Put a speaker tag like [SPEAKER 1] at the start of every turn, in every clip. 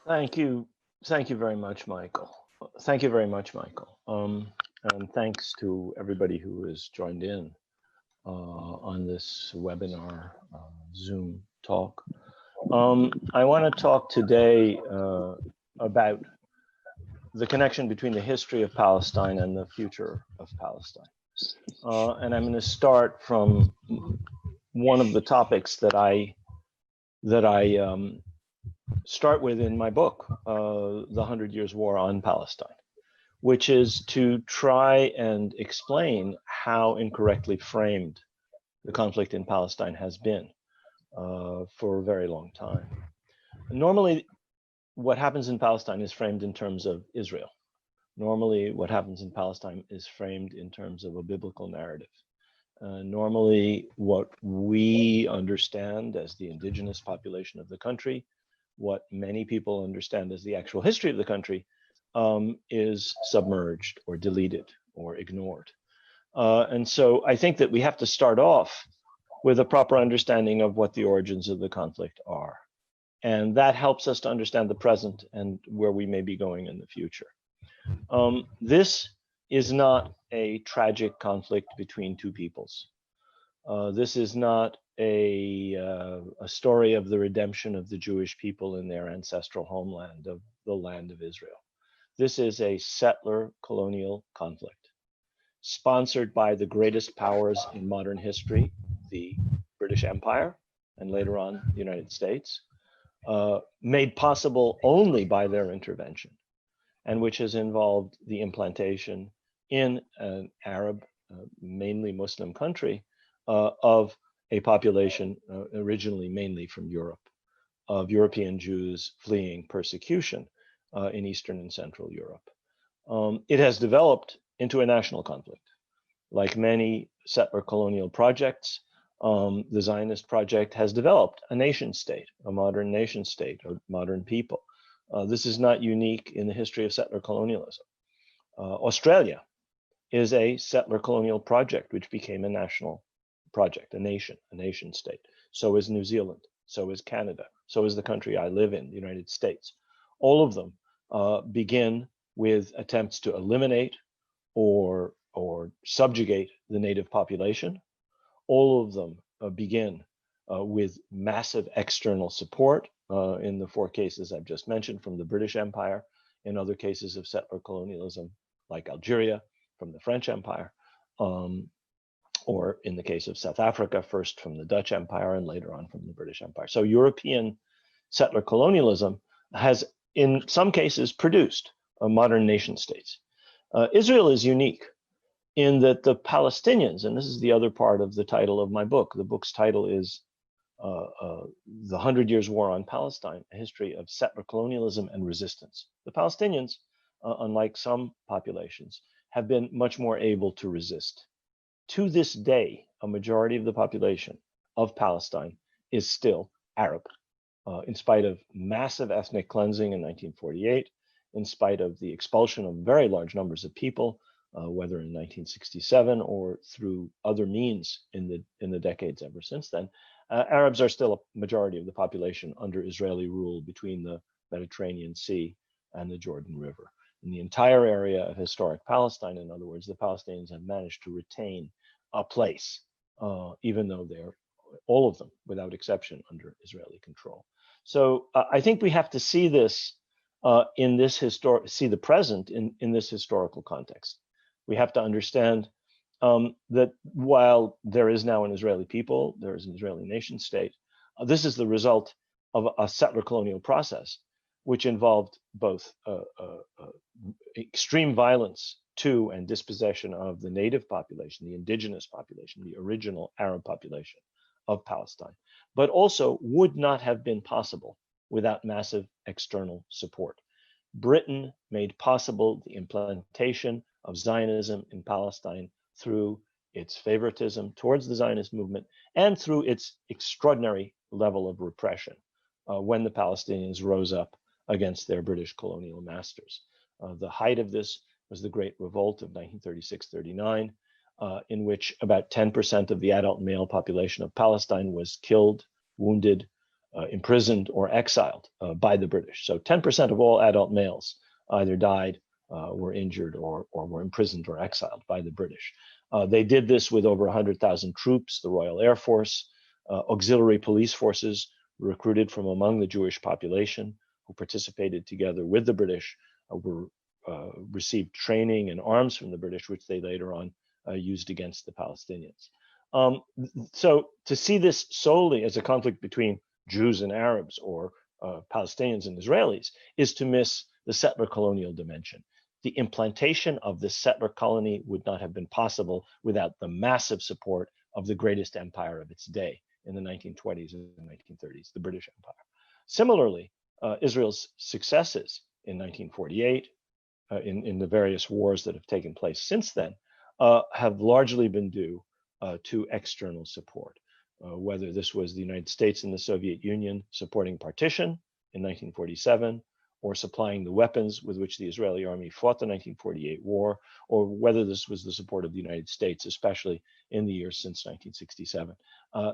[SPEAKER 1] Thank you. Thank you very much, Michael. Thank you very much, Michael. And thanks to everybody who has joined in on this webinar Zoom talk. I want to talk today about the connection between the history of Palestine and the future of Palestine. And I'm going to start from one of the topics that I start with in my book, The 100 Years' War on Palestine, which is to try and explain how incorrectly framed the conflict in Palestine has been for a very long time. Normally, what happens in Palestine is framed in terms of Israel. Normally, what happens in Palestine is framed in terms of a biblical narrative. Normally, what we understand as the indigenous population of the country, what many people understand as the actual history of the country, is submerged or deleted or ignored. And so I think that we have to start off with a proper understanding of what the origins of the conflict are. And that helps us to understand the present and where we may be going in the future. This is not a tragic conflict between two peoples. This is not a story of the redemption of the Jewish people in their ancestral homeland, of the land of Israel. This is a settler colonial conflict, sponsored by the greatest powers in modern history, the British Empire, and later on the United States, made possible only by their intervention, and which has involved the implantation in an Arab, mainly Muslim country, of a population originally mainly from Europe, of European Jews fleeing persecution in Eastern and Central Europe. It has developed into a national conflict. Like many settler colonial projects, the Zionist project has developed a nation state, a modern nation state, or modern people. This is not unique in the history of settler colonialism. Australia is a settler colonial project which became a national project, a nation state. So is New Zealand, so is Canada, so is the country I live in, the United States. All of them begin with attempts to eliminate or subjugate the native population. All of them begin with massive external support in the four cases I've just mentioned from the British Empire, in other cases of settler colonialism like Algeria from the French Empire, or in the case of South Africa, first from the Dutch Empire and later on from the British Empire. So European settler colonialism has, in some cases, produced modern nation states. Israel is unique in that the Palestinians, and this is the other part of the title of my book, the book's title is The 100 Years' War on Palestine, a history of settler colonialism and resistance. The Palestinians, unlike some populations, have been much more able to resist. To this day, a majority of the population of Palestine is still Arab, in spite of massive ethnic cleansing in 1948, in spite of the expulsion of very large numbers of people, whether in 1967 or through other means in the decades ever since then. Arabs are still a majority of the population under Israeli rule between the Mediterranean Sea and the Jordan River. In the entire area of historic Palestine, in other words, the Palestinians have managed to retain a place, even though they're, all of them, without exception, under Israeli control. So I think we have to see this in this see the present in this historical context. We have to understand that while there is now an Israeli people, there is an Israeli nation state, this is the result of a settler colonial process, which involved both extreme violence to and dispossession of the native population, the indigenous population, the original Arab population of Palestine, but also would not have been possible without massive external support. Britain made possible the implementation of Zionism in Palestine through its favoritism towards the Zionist movement and through its extraordinary level of repression when the Palestinians rose up against their British colonial masters. The height of this was the Great Revolt of 1936-39, in which about 10% of the adult male population of Palestine was killed, wounded, imprisoned or exiled by the British. So 10% of all adult males either died, were injured, or were imprisoned or exiled by the British. They did this with over 100,000 troops, the Royal Air Force, auxiliary police forces recruited from among the Jewish population who participated together with the British, received training and arms from the British, which they later on used against the Palestinians. So to see this solely as a conflict between Jews and Arabs, or Palestinians and Israelis, is to miss the settler colonial dimension. The implantation of the settler colony would not have been possible without the massive support of the greatest empire of its day in the 1920s and 1930s, the British Empire. Similarly, Israel's successes in 1948, in the various wars that have taken place since then, have largely been due to external support. Whether this was the United States and the Soviet Union supporting partition in 1947, or supplying the weapons with which the Israeli army fought the 1948 war, or whether this was the support of the United States, especially in the years since 1967.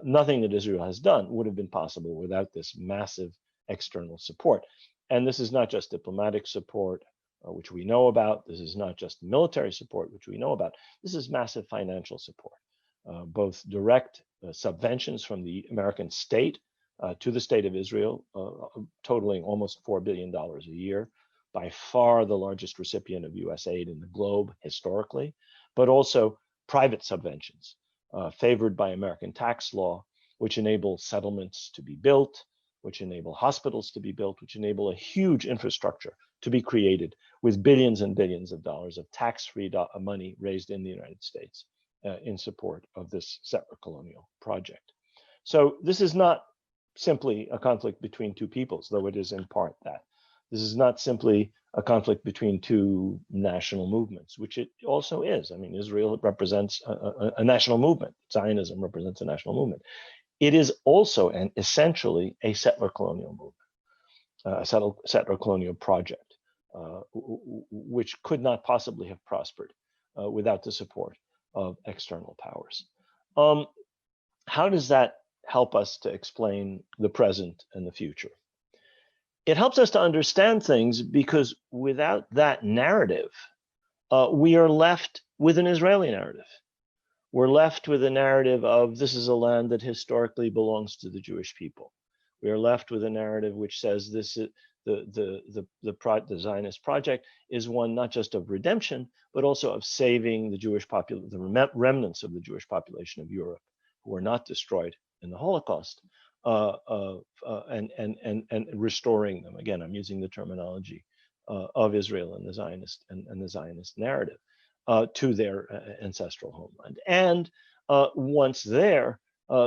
[SPEAKER 1] Nothing that Israel has done would have been possible without this massive external support. And this is not just diplomatic support, which we know about. This is not just military support, which we know about. This is massive financial support, both direct subventions from the American state to the state of Israel, totaling almost $4 billion a year, by far the largest recipient of US aid in the globe historically, but also private subventions favored by American tax law, which enable settlements to be built, which enable hospitals to be built, which enable a huge infrastructure to be created with billions and billions of dollars of tax-free money raised in the United States in support of this settler colonial project. So this is not simply a conflict between two peoples, though it is in part that. This is not simply a conflict between two national movements, which it also is. I mean, Israel represents a national movement. Zionism represents a national movement. It is also and essentially a settler colonial movement, a settler colonial project, which could not possibly have prospered without the support of external powers. How does that help us to explain the present and the future? It helps us to understand things because without that narrative, we are left with an Israeli narrative. We're left with a narrative of this is a land that historically belongs to the Jewish people. We are left with a narrative which says this is the Zionist project is one not just of redemption, but also of saving the Jewish population, the remnants of the Jewish population of Europe who were not destroyed in the Holocaust, and restoring them. Again, I'm using the terminology of Israel and the Zionist narrative to their ancestral homeland. And once there,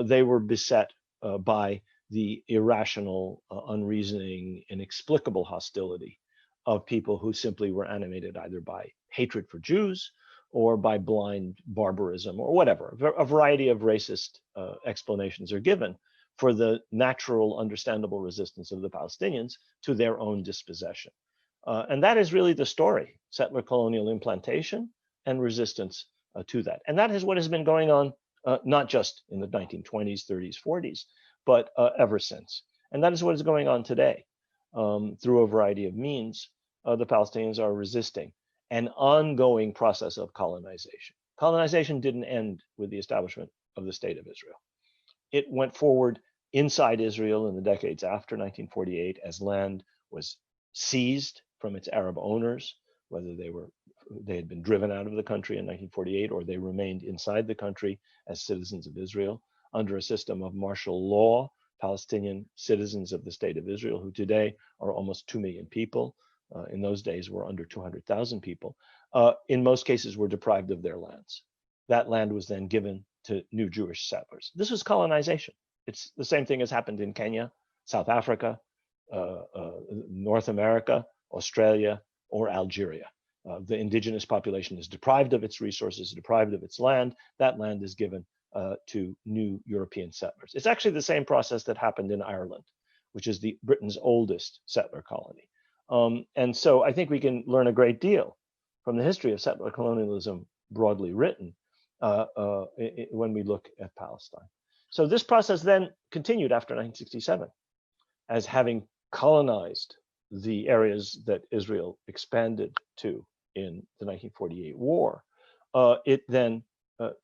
[SPEAKER 1] they were beset by the irrational, unreasoning, inexplicable hostility of people who simply were animated either by hatred for Jews or by blind barbarism or whatever. A variety of racist explanations are given for the natural, understandable resistance of the Palestinians to their own dispossession. And that is really the story, settler colonial implantation and resistance to that. And that is what has been going on, not just in the 1920s, 30s, 40s, but ever since. And that is what is going on today. Through a variety of means, the Palestinians are resisting an ongoing process of colonization. Colonization didn't end with the establishment of the state of Israel. It went forward inside Israel in the decades after 1948 as land was seized from its Arab owners, whether they had been driven out of the country in 1948 or they remained inside the country as citizens of Israel under a system of martial law. Palestinian citizens of the state of Israel, who today are almost 2 million people, in those days were under 200,000 people, in most cases were deprived of their lands. That land was then given to new Jewish settlers. This was colonization. It's the same thing as happened in Kenya, South Africa, North America, Australia, or Algeria. The indigenous population is deprived of its resources, deprived of its land. That land is given to new European settlers. It's actually the same process that happened in Ireland, which is Britain's oldest settler colony. And so I think we can learn a great deal from the history of settler colonialism broadly written when we look at Palestine. So this process then continued after 1967. as having colonized the areas that Israel expanded to in the 1948 war, it then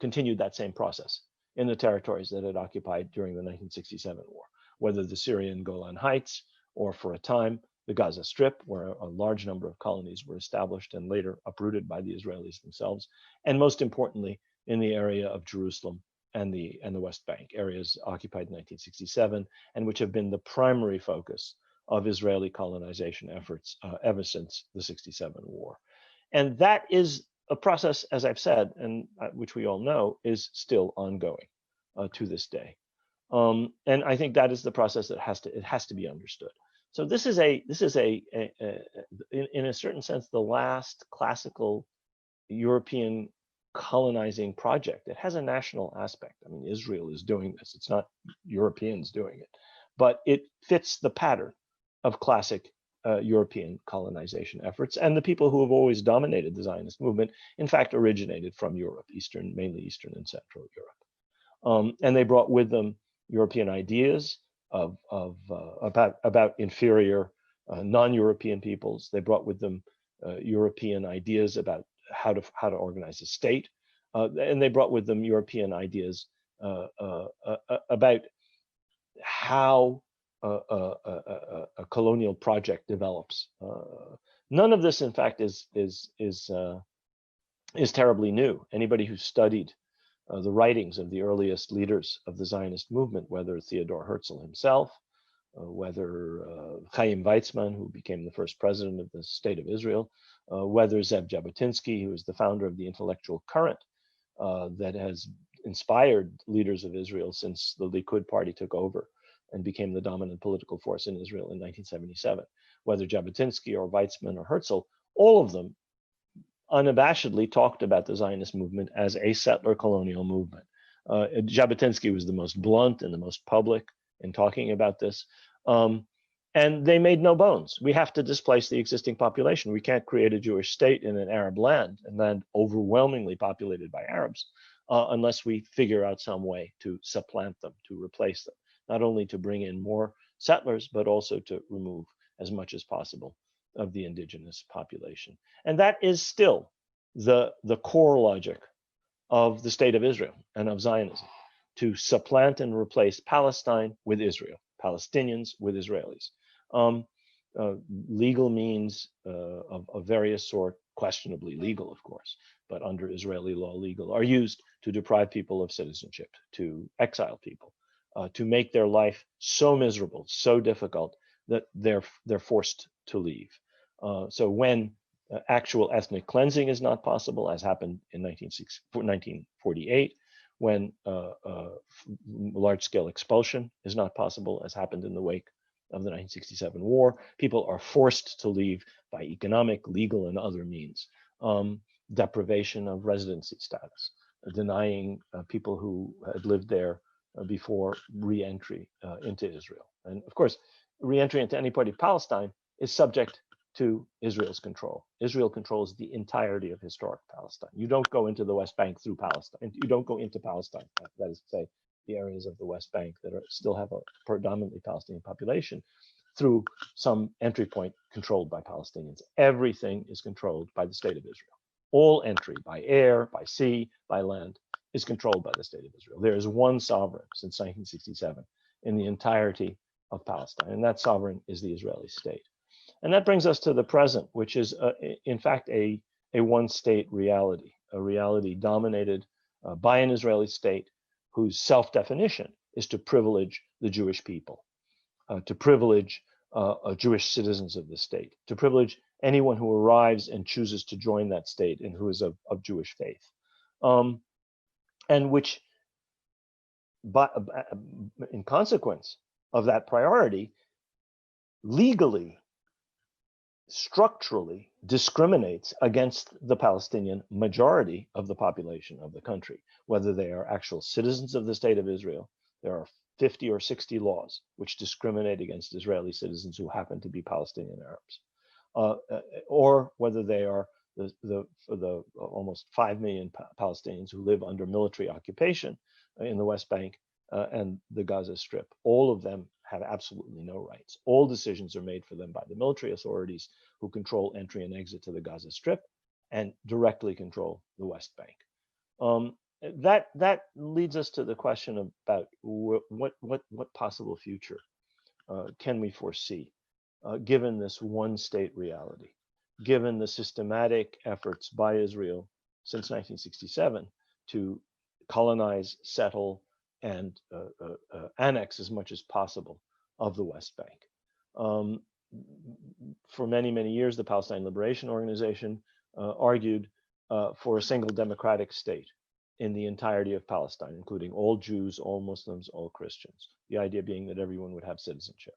[SPEAKER 1] continued that same process in the territories that it occupied during the 1967 war, whether the Syrian Golan Heights or, for a time, the Gaza Strip, where a large number of colonies were established and later uprooted by the Israelis themselves, and most importantly, in the area of Jerusalem and the West Bank, areas occupied in 1967, and which have been the primary focus of Israeli colonization efforts ever since the 67 war. And that is a process, as I've said, and which we all know, is still ongoing to this day. And I think that is the process that has to be understood. So this is in a certain sense, the last classical European colonizing project. It has a national aspect. I mean, Israel is doing this. It's not Europeans doing it, but it fits the pattern of classic European colonization efforts. And the people who have always dominated the Zionist movement, in fact, originated from Europe, mainly Eastern and Central Europe. And they brought with them European ideas about inferior non-European peoples. They brought with them European ideas about how to organize a state, and they brought with them European ideas about how a colonial project develops. None of this, in fact, is terribly new. Anybody who studied the writings of the earliest leaders of the Zionist movement, whether Theodor Herzl himself, whether Chaim Weizmann, who became the first president of the State of Israel, whether Zev Jabotinsky, who is the founder of the intellectual current that has inspired leaders of Israel since the Likud party took over and became the dominant political force in Israel in 1977. Whether Jabotinsky or Weizmann or Herzl, all of them unabashedly talked about the Zionist movement as a settler colonial movement. Jabotinsky was the most blunt and the most public in talking about this. And they made no bones. We have to displace the existing population. We can't create a Jewish state in an Arab land, and land overwhelmingly populated by Arabs, unless we figure out some way to supplant them, to replace them, not only to bring in more settlers, but also to remove as much as possible of the indigenous population. And that is still the core logic of the State of Israel and of Zionism, to supplant and replace Palestine with Israel, Palestinians with Israelis. Legal means of various sort, questionably legal, of course, but under Israeli law legal, are used to deprive people of citizenship, to exile people, to make their life so miserable, so difficult that they're forced to leave. So when actual ethnic cleansing is not possible, as happened in 1948, when large-scale expulsion is not possible, as happened in the wake of the 1967 war, people are forced to leave by economic, legal, and other means. Deprivation of residency status, denying people who had lived there before re-entry into Israel. And of course, re-entry into any part of Palestine is subject to Israel's control. Israel controls the entirety of historic Palestine. You don't go into the West Bank through Palestine. You don't go into Palestine, that is to say, the areas of the West Bank that still have a predominantly Palestinian population, through some entry point controlled by Palestinians. Everything is controlled by the State of Israel. All entry by air, by sea, by land is controlled by the State of Israel. There is one sovereign since 1967 in the entirety of Palestine, and that sovereign is the Israeli state. And that brings us to the present, which is, in fact, a one-state reality, a reality dominated by an Israeli state whose self-definition is to privilege the Jewish people, to privilege Jewish citizens of the state, to privilege anyone who arrives and chooses to join that state and who is of Jewish faith, and which, in consequence of that priority, legally, structurally discriminates against the Palestinian majority of the population of the country, whether they are actual citizens of the State of Israel. There are 50 or 60 laws which discriminate against Israeli citizens who happen to be Palestinian Arabs, or whether they are the almost 5 million Palestinians who live under military occupation in the West Bank and the Gaza Strip. All of them have absolutely no rights. All decisions are made for them by the military authorities who control entry and exit to the Gaza Strip and directly control the West Bank. That leads us to the question about what possible future can we foresee, given this one-state reality, given the systematic efforts by Israel since 1967 to colonize, settle, and annex as much as possible of the West Bank. For many, many years, the Palestine Liberation Organization argued for a single democratic state in the entirety of Palestine, including all Jews, all Muslims, all Christians, the idea being that everyone would have citizenship.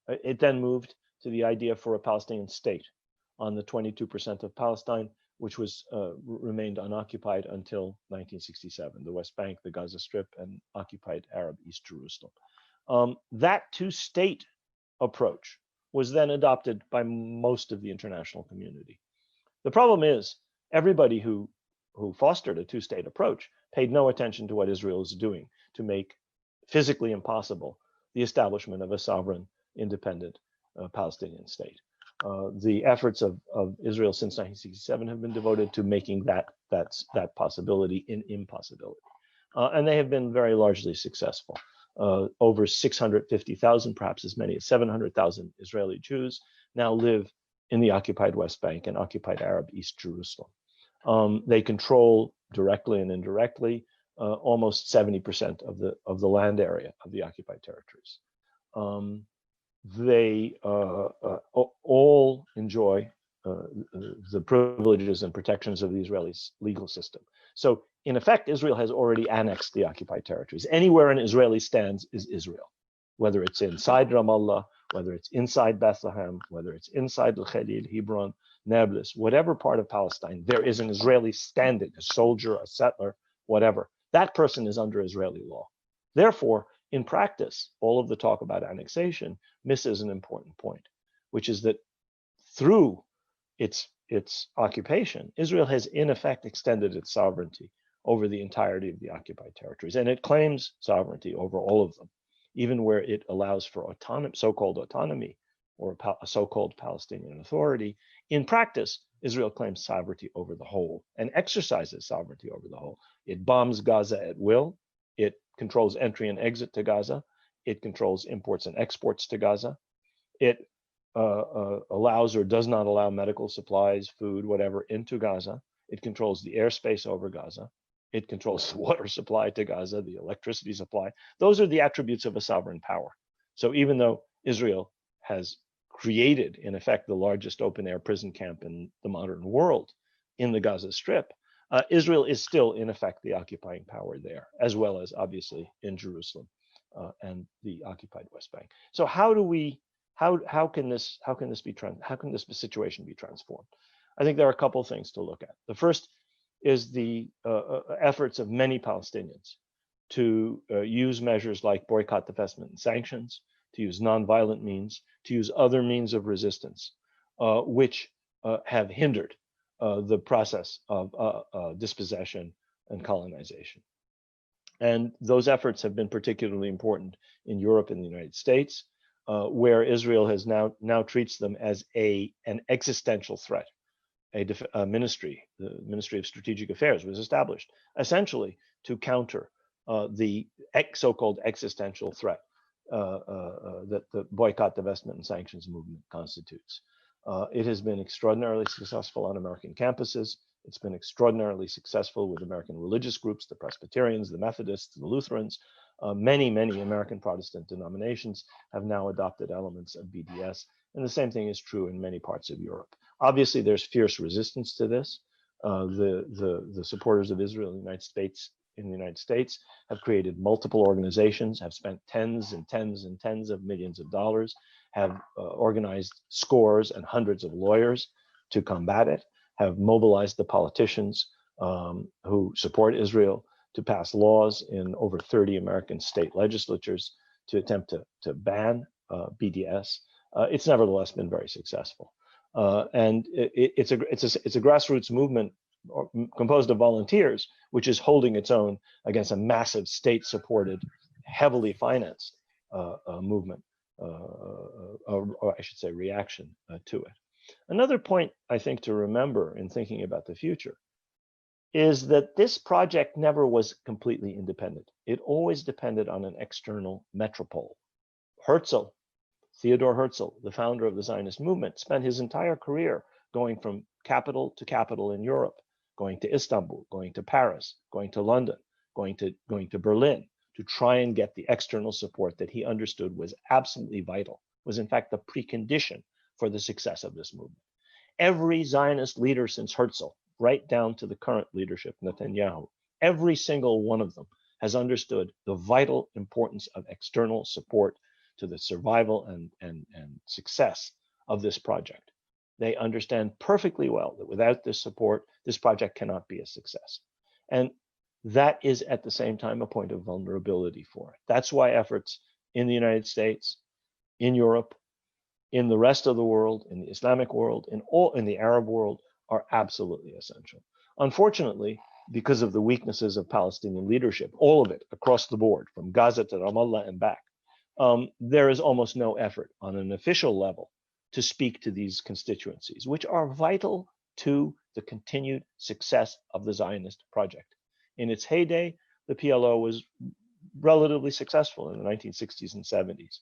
[SPEAKER 1] It then moved to the idea for a Palestinian state on the 22% of Palestine, which was remained unoccupied until 1967, the West Bank, the Gaza Strip, and occupied Arab East Jerusalem. That two-state approach was then adopted by most of the international community. The problem is everybody who fostered a two-state approach paid no attention to what Israel is doing to make physically impossible the establishment of a sovereign, independent Palestinian state. The efforts of Israel since 1967 have been devoted to making that possibility an impossibility. And they have been very largely successful. Over 650,000, perhaps as many as 700,000 Israeli Jews now live in the occupied West Bank and occupied Arab East Jerusalem. They control directly and indirectly almost 70% of the land area of the occupied territories. They all enjoy the privileges and protections of the Israeli legal system. So in effect, Israel has already annexed the occupied territories. Anywhere an Israeli stands is Israel, whether it's inside Ramallah, whether it's inside Bethlehem, whether it's inside Al-Khalil, Hebron, Nablus, whatever part of Palestine, there is an Israeli standing, a soldier, a settler, whatever. That person is under Israeli law. Therefore, in practice, all of the talk about annexation misses an important point, which is that through its occupation, Israel has in effect extended its sovereignty over the entirety of the occupied territories, and it claims sovereignty over all of them, even where it allows for so-called autonomy or a so-called Palestinian authority. In practice, Israel claims sovereignty over the whole and exercises sovereignty over the whole. It bombs Gaza at will. It controls entry and exit to Gaza. It controls imports and exports to Gaza. It allows or does not allow medical supplies, food, whatever, into Gaza. It controls the airspace over Gaza. It controls the water supply to Gaza, the electricity supply. Those are the attributes of a sovereign power. So even though Israel has created, in effect, the largest open-air prison camp in the modern world in the Gaza Strip, Israel is still, in effect, the occupying power there, as well as, obviously, in Jerusalem and the occupied West Bank. So how can this situation be transformed? I think there are a couple of things to look at. The first is the efforts of many Palestinians to use measures like boycott, divestment, and sanctions, to use nonviolent means, to use other means of resistance, which have hindered the process of dispossession and colonization. And those efforts have been particularly important in Europe and the United States, where Israel has now treats them as an existential threat. The Ministry of Strategic Affairs was established essentially to counter the so-called existential threat that the boycott, divestment, and sanctions movement constitutes. It has been extraordinarily successful on American campuses. It's been extraordinarily successful with American religious groups, the Presbyterians, the Methodists, the Lutherans. Many American Protestant denominations have now adopted elements of BDS, and the same thing is true in many parts of Europe. Obviously, there's fierce resistance to this. The supporters of Israel in the United States have created multiple organizations, have spent tens and tens and tens of millions of dollars, have organized scores and hundreds of lawyers to combat it, have mobilized the politicians who support Israel to pass laws in over 30 American state legislatures to attempt to ban BDS. It's nevertheless been very successful. And it's a grassroots movement composed of volunteers, which is holding its own against a massive state-supported, heavily financed movement, or I should say reaction to it. Another point I think to remember in thinking about the future is that this project never was completely independent. It always depended on an external metropole. Herzl, Theodor Herzl, the founder of the Zionist movement, spent his entire career going from capital to capital in Europe, going to Istanbul, going to Paris, going to London, going to Berlin, to try and get the external support that he understood was absolutely vital, was in fact the precondition for the success of this movement. Every Zionist leader since Herzl, right down to the current leadership, Netanyahu, every single one of them has understood the vital importance of external support to the survival and success of this project. They understand perfectly well that without this support, this project cannot be a success. And that is at the same time a point of vulnerability for it. That's why efforts in the United States, in Europe, in the rest of the world, in the Islamic world, in the Arab world, are absolutely essential. Unfortunately, because of the weaknesses of Palestinian leadership, all of it across the board, from Gaza to Ramallah and back, there is almost no effort on an official level to speak to these constituencies, which are vital to the continued success of the Zionist project. In its heyday, the PLO was relatively successful in the 1960s and 70s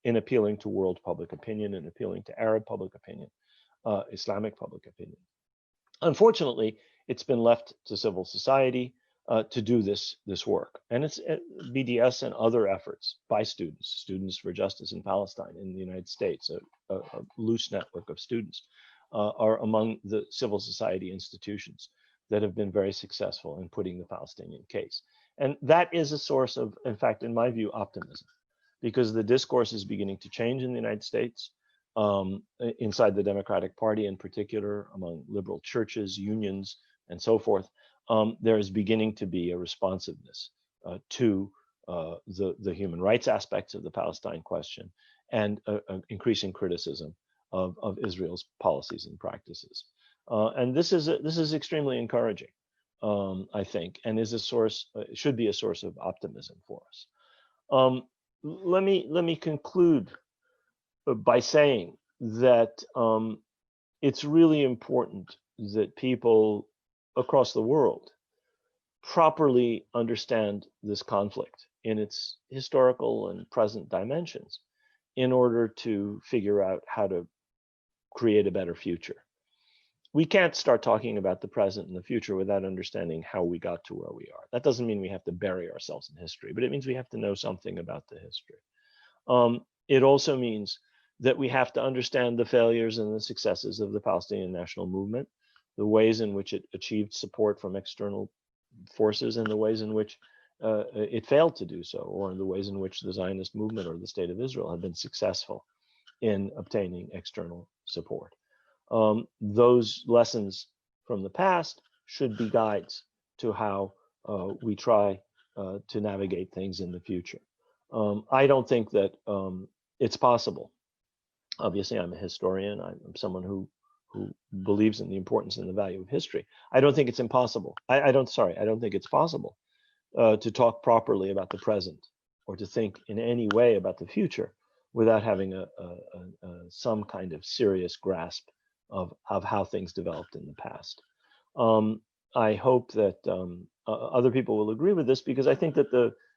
[SPEAKER 1] in appealing to world public opinion and appealing to Arab public opinion, Islamic public opinion. Unfortunately, it's been left to civil society to do this work. And it's BDS and other efforts by Students for Justice in Palestine in the United States, a loose network of students, are among the civil society institutions that have been very successful in putting the Palestinian case. And that is a source of, in fact, in my view, optimism, because the discourse is beginning to change in the United States, inside the Democratic Party in particular, among liberal churches, unions, and so forth. There is beginning to be a responsiveness to the human rights aspects of the Palestine question and increasing criticism of Israel's policies and practices. And this is extremely encouraging, I think, and is a source, should be a source of optimism for us. Let me conclude by saying that it's really important that people across the world properly understand this conflict in its historical and present dimensions in order to figure out how to create a better future. We can't start talking about the present and the future without understanding how we got to where we are. That doesn't mean we have to bury ourselves in history, but it means we have to know something about the history. It also means that we have to understand the failures and the successes of the Palestinian national movement, the ways in which it achieved support from external forces and the ways in which it failed to do so, or in the ways in which the Zionist movement or the State of Israel have been successful in obtaining external support. Those lessons from the past should be guides to how we try to navigate things in the future. I don't think that it's possible. Obviously, I'm a historian. I'm someone who believes in the importance and the value of history. I don't think it's impossible. I don't think it's possible to talk properly about the present or to think in any way about the future without having some kind of serious grasp of how things developed in the past. I hope that other people will agree with this, because I think that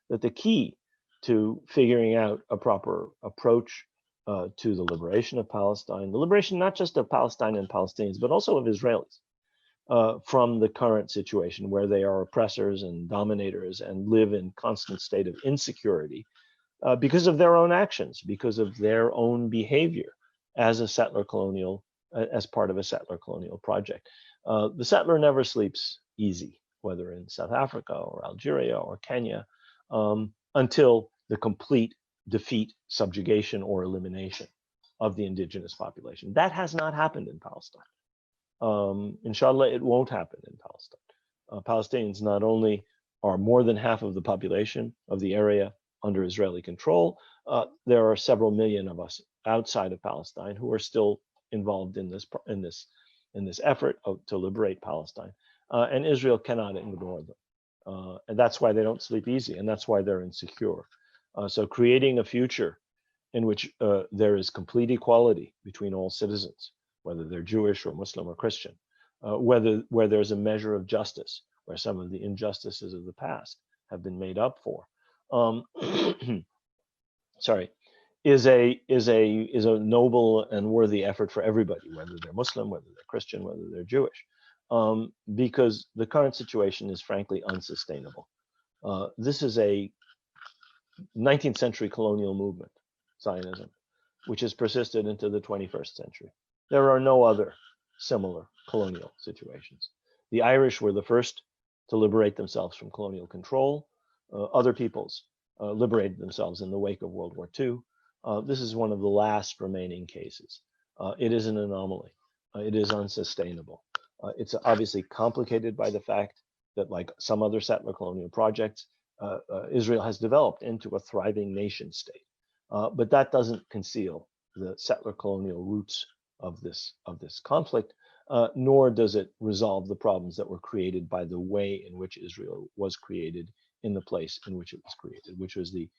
[SPEAKER 1] the key to figuring out a proper approach to the liberation of Palestine, the liberation not just of Palestine and Palestinians, but also of Israelis from the current situation where they are oppressors and dominators and live in constant state of insecurity because of their own actions, because of their own behavior as a settler colonial, as part of a settler colonial project. The settler never sleeps easy, whether in South Africa or Algeria or Kenya, until the complete defeat, subjugation, or elimination of the indigenous population. That has not happened in Palestine. Inshallah, it won't happen in Palestine. Palestinians not only are more than half of the population of the area under Israeli control, there are several million of us outside of Palestine who are still involved in this effort to liberate Palestine, and Israel cannot ignore them, and that's why they don't sleep easy, and that's why they're insecure. So creating a future in which there is complete equality between all citizens, whether they're Jewish or Muslim or Christian, where there's a measure of justice, where some of the injustices of the past have been made up for. Sorry, is a noble and worthy effort for everybody, whether they're Muslim, whether they're Christian, whether they're Jewish, because the current situation is frankly unsustainable. This is a 19th century colonial movement, Zionism, which has persisted into the 21st century. There are no other similar colonial situations. The Irish were the first to liberate themselves from colonial control. Other peoples liberated themselves in the wake of World War II. This is one of the last remaining cases. It is an anomaly. It is unsustainable. It's obviously complicated by the fact that, like some other settler colonial projects, Israel has developed into a thriving nation state. But that doesn't conceal the settler colonial roots of this conflict, nor does it resolve the problems that were created by the way in which Israel was created in the place in which it was created, which was the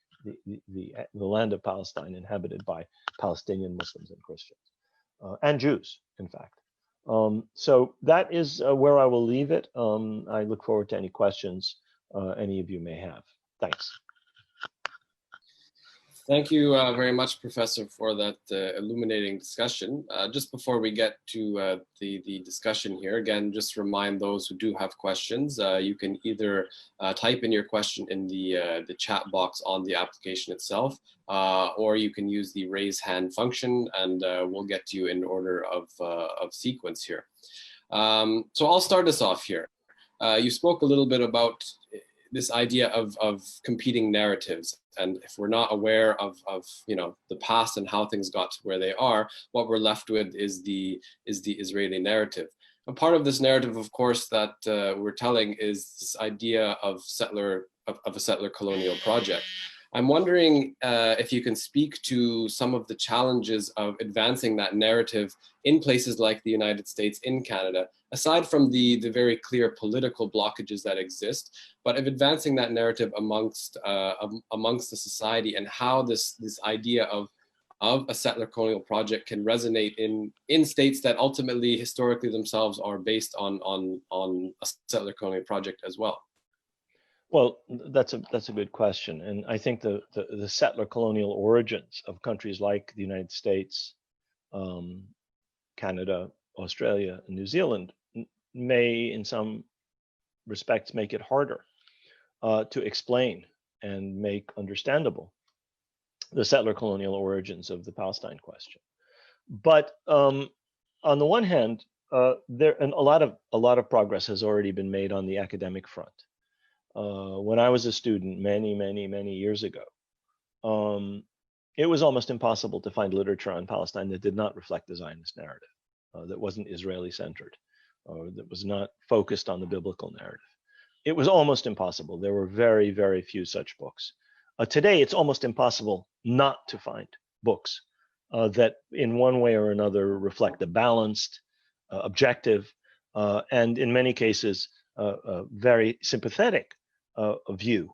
[SPEAKER 1] land of Palestine inhabited by Palestinian Muslims and Christians, and Jews, in fact. So that is where I will leave it. I look forward to any questions any of you may have. Thanks.
[SPEAKER 2] Thank you very much, Professor, for that illuminating discussion. Just before we get to the discussion here, again, just remind those who do have questions, you can either type in your question in the chat box on the application itself, or you can use the raise hand function, and we'll get to you in order of sequence here. So I'll start us off here. You spoke a little bit about this idea of competing narratives, and if we're not aware of the past and how things got to where they are, what we're left with is the Israeli narrative. And part of this narrative, of course, that we're telling is this idea of a settler colonial project. I'm wondering if you can speak to some of the challenges of advancing that narrative in places like the United States, in Canada, aside from the very clear political blockages that exist, but of advancing that narrative amongst the society, and how this idea of a settler colonial project can resonate in states that ultimately, historically themselves, are based on a settler colonial project as well.
[SPEAKER 1] Well, that's a good question, and I think the settler colonial origins of countries like the United States, Canada, Australia, and New Zealand may, in some respects, make it harder to explain and make understandable the settler colonial origins of the Palestine question. But on the one hand, a lot of progress has already been made on the academic front. When I was a student many years ago, it was almost impossible to find literature on Palestine that did not reflect the Zionist narrative, that wasn't Israeli centered, or that was not focused on the biblical narrative. It was almost impossible. There were very few such books. Today, it's almost impossible not to find books that in one way or another reflect a balanced, objective, and in many cases, very sympathetic view,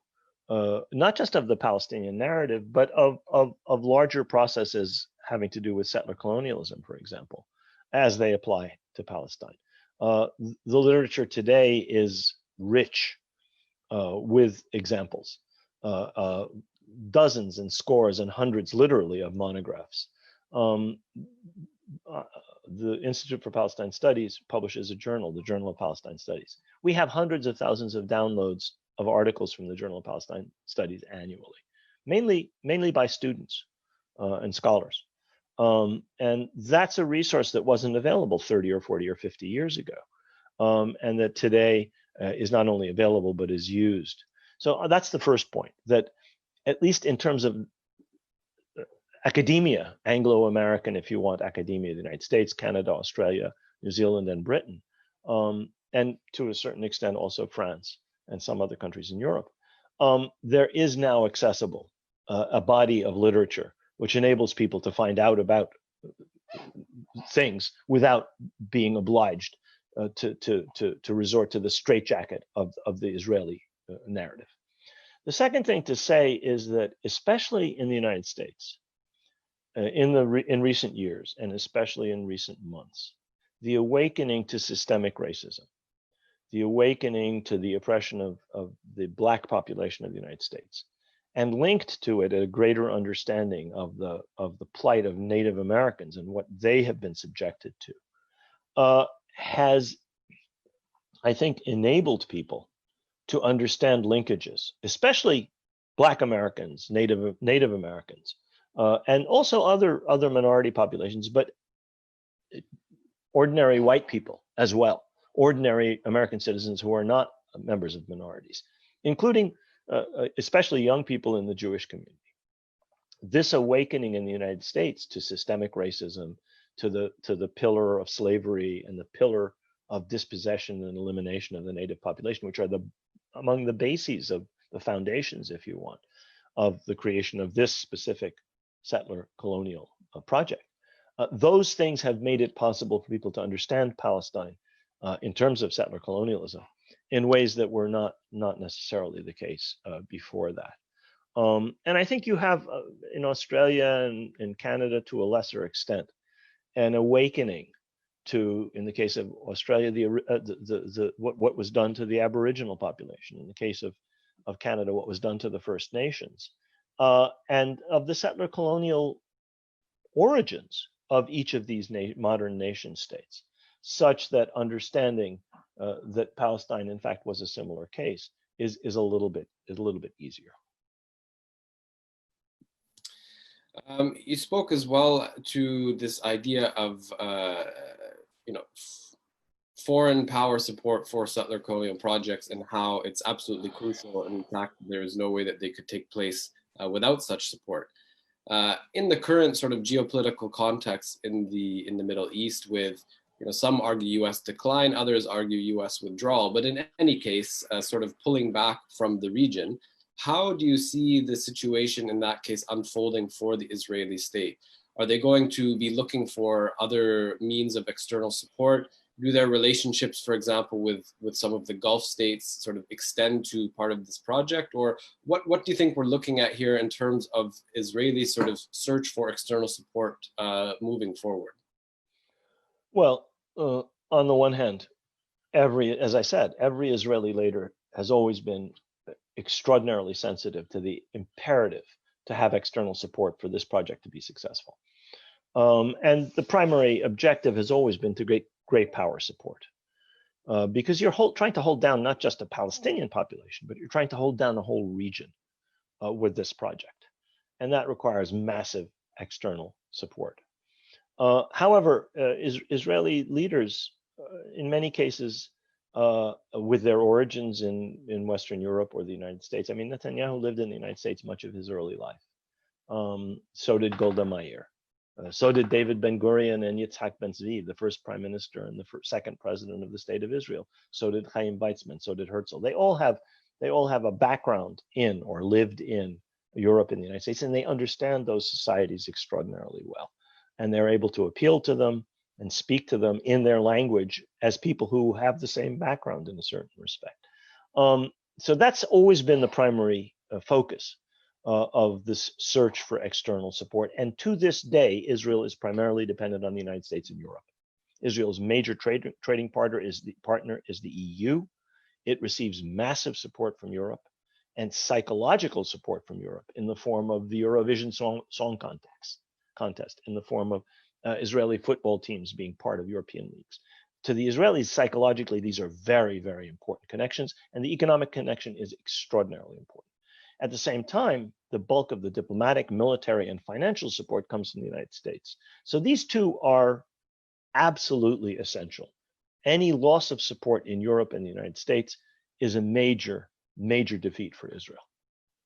[SPEAKER 1] not just of the Palestinian narrative, but of larger processes having to do with settler colonialism, for example, as they apply to Palestine. The literature today is rich with examples, dozens and scores and hundreds, literally, of monographs. The Institute for Palestine Studies publishes a journal, the Journal of Palestine Studies. We have hundreds of thousands of downloads of articles from the Journal of Palestine Studies annually, mainly by students and scholars. And that's a resource that wasn't available 30 or 40 or 50 years ago, and that today is not only available, but is used. So that's the first point, that at least in terms of academia, Anglo-American, if you want, academia of the United States, Canada, Australia, New Zealand, and Britain, and to a certain extent also France and some other countries in Europe, there is now accessible a body of literature which enables people to find out about things without being obliged to resort to the straitjacket of the Israeli narrative. The second thing to say is that, especially in the United States, in recent years, and especially in recent months, the awakening to systemic racism, the awakening to the oppression of the Black population of the United States, and linked to it a greater understanding of the plight of Native Americans and what they have been subjected to, has, I think, enabled people to understand linkages, especially Black Americans, Native Americans, and also other minority populations, but ordinary white people as well, ordinary American citizens who are not members of minorities, including especially young people in the Jewish community. This awakening in the United States to systemic racism, to the pillar of slavery and the pillar of dispossession and elimination of the Native population, which are among the bases of the foundations, if you want, of the creation of this specific settler colonial project. Those things have made it possible for people to understand Palestine in terms of settler colonialism in ways that were not necessarily the case before that. And I think you have in Australia and in Canada, to a lesser extent, an awakening to, in the case of Australia, what was done to the Aboriginal population. In the case of Canada, what was done to the First Nations, and of the settler colonial origins of each of these modern nation states, such that understanding that Palestine, in fact, was a similar case is a little bit easier.
[SPEAKER 2] You spoke as well to this idea of foreign power support for settler colonial projects and how it's absolutely crucial. And in fact, there is no way that they could take place without such support. In the current sort of geopolitical context in the Middle East, with some argue U.S. decline, others argue U.S. withdrawal, but in any case, sort of pulling back from the region, how do you see the situation in that case unfolding for the Israeli state? Are they going to be looking for other means of external support? Do their relationships, for example, with some of the Gulf states sort of extend to part of this project? Or what do you think we're looking at here in terms of Israeli sort of search for external support moving forward?
[SPEAKER 1] Well, on the one hand, as I said, every Israeli leader has always been extraordinarily sensitive to the imperative to have external support for this project to be successful. And the primary objective has always been to great power support, because you're trying to hold down not just a Palestinian population, but you're trying to hold down a whole region with this project. And that requires massive external support. However, Israeli leaders, in many cases, with their origins in Western Europe or the United States. I mean, Netanyahu lived in the United States much of his early life. So did Golda Meir. So did David Ben-Gurion and Yitzhak Ben-Zvi, the first prime minister and the second president of the state of Israel. So did Chaim Weizmann. So did Herzl. They all have a background in or lived in Europe and the United States, and they understand those societies extraordinarily well. And they're able to appeal to them and speak to them in their language as people who have the same background in a certain respect. So that's always been the primary focus of this search for external support. And to this day, Israel is primarily dependent on the United States and Europe. Israel's major trading partner is the EU. It receives massive support from Europe and psychological support from Europe in the form of the Eurovision Song Contest, in the form of Israeli football teams being part of European leagues. To the Israelis, psychologically, these are very, very important connections, and the economic connection is extraordinarily important. At the same time, the bulk of the diplomatic, military, and financial support comes from the United States. So these two are absolutely essential. Any loss of support in Europe and the United States is a major, major defeat for Israel.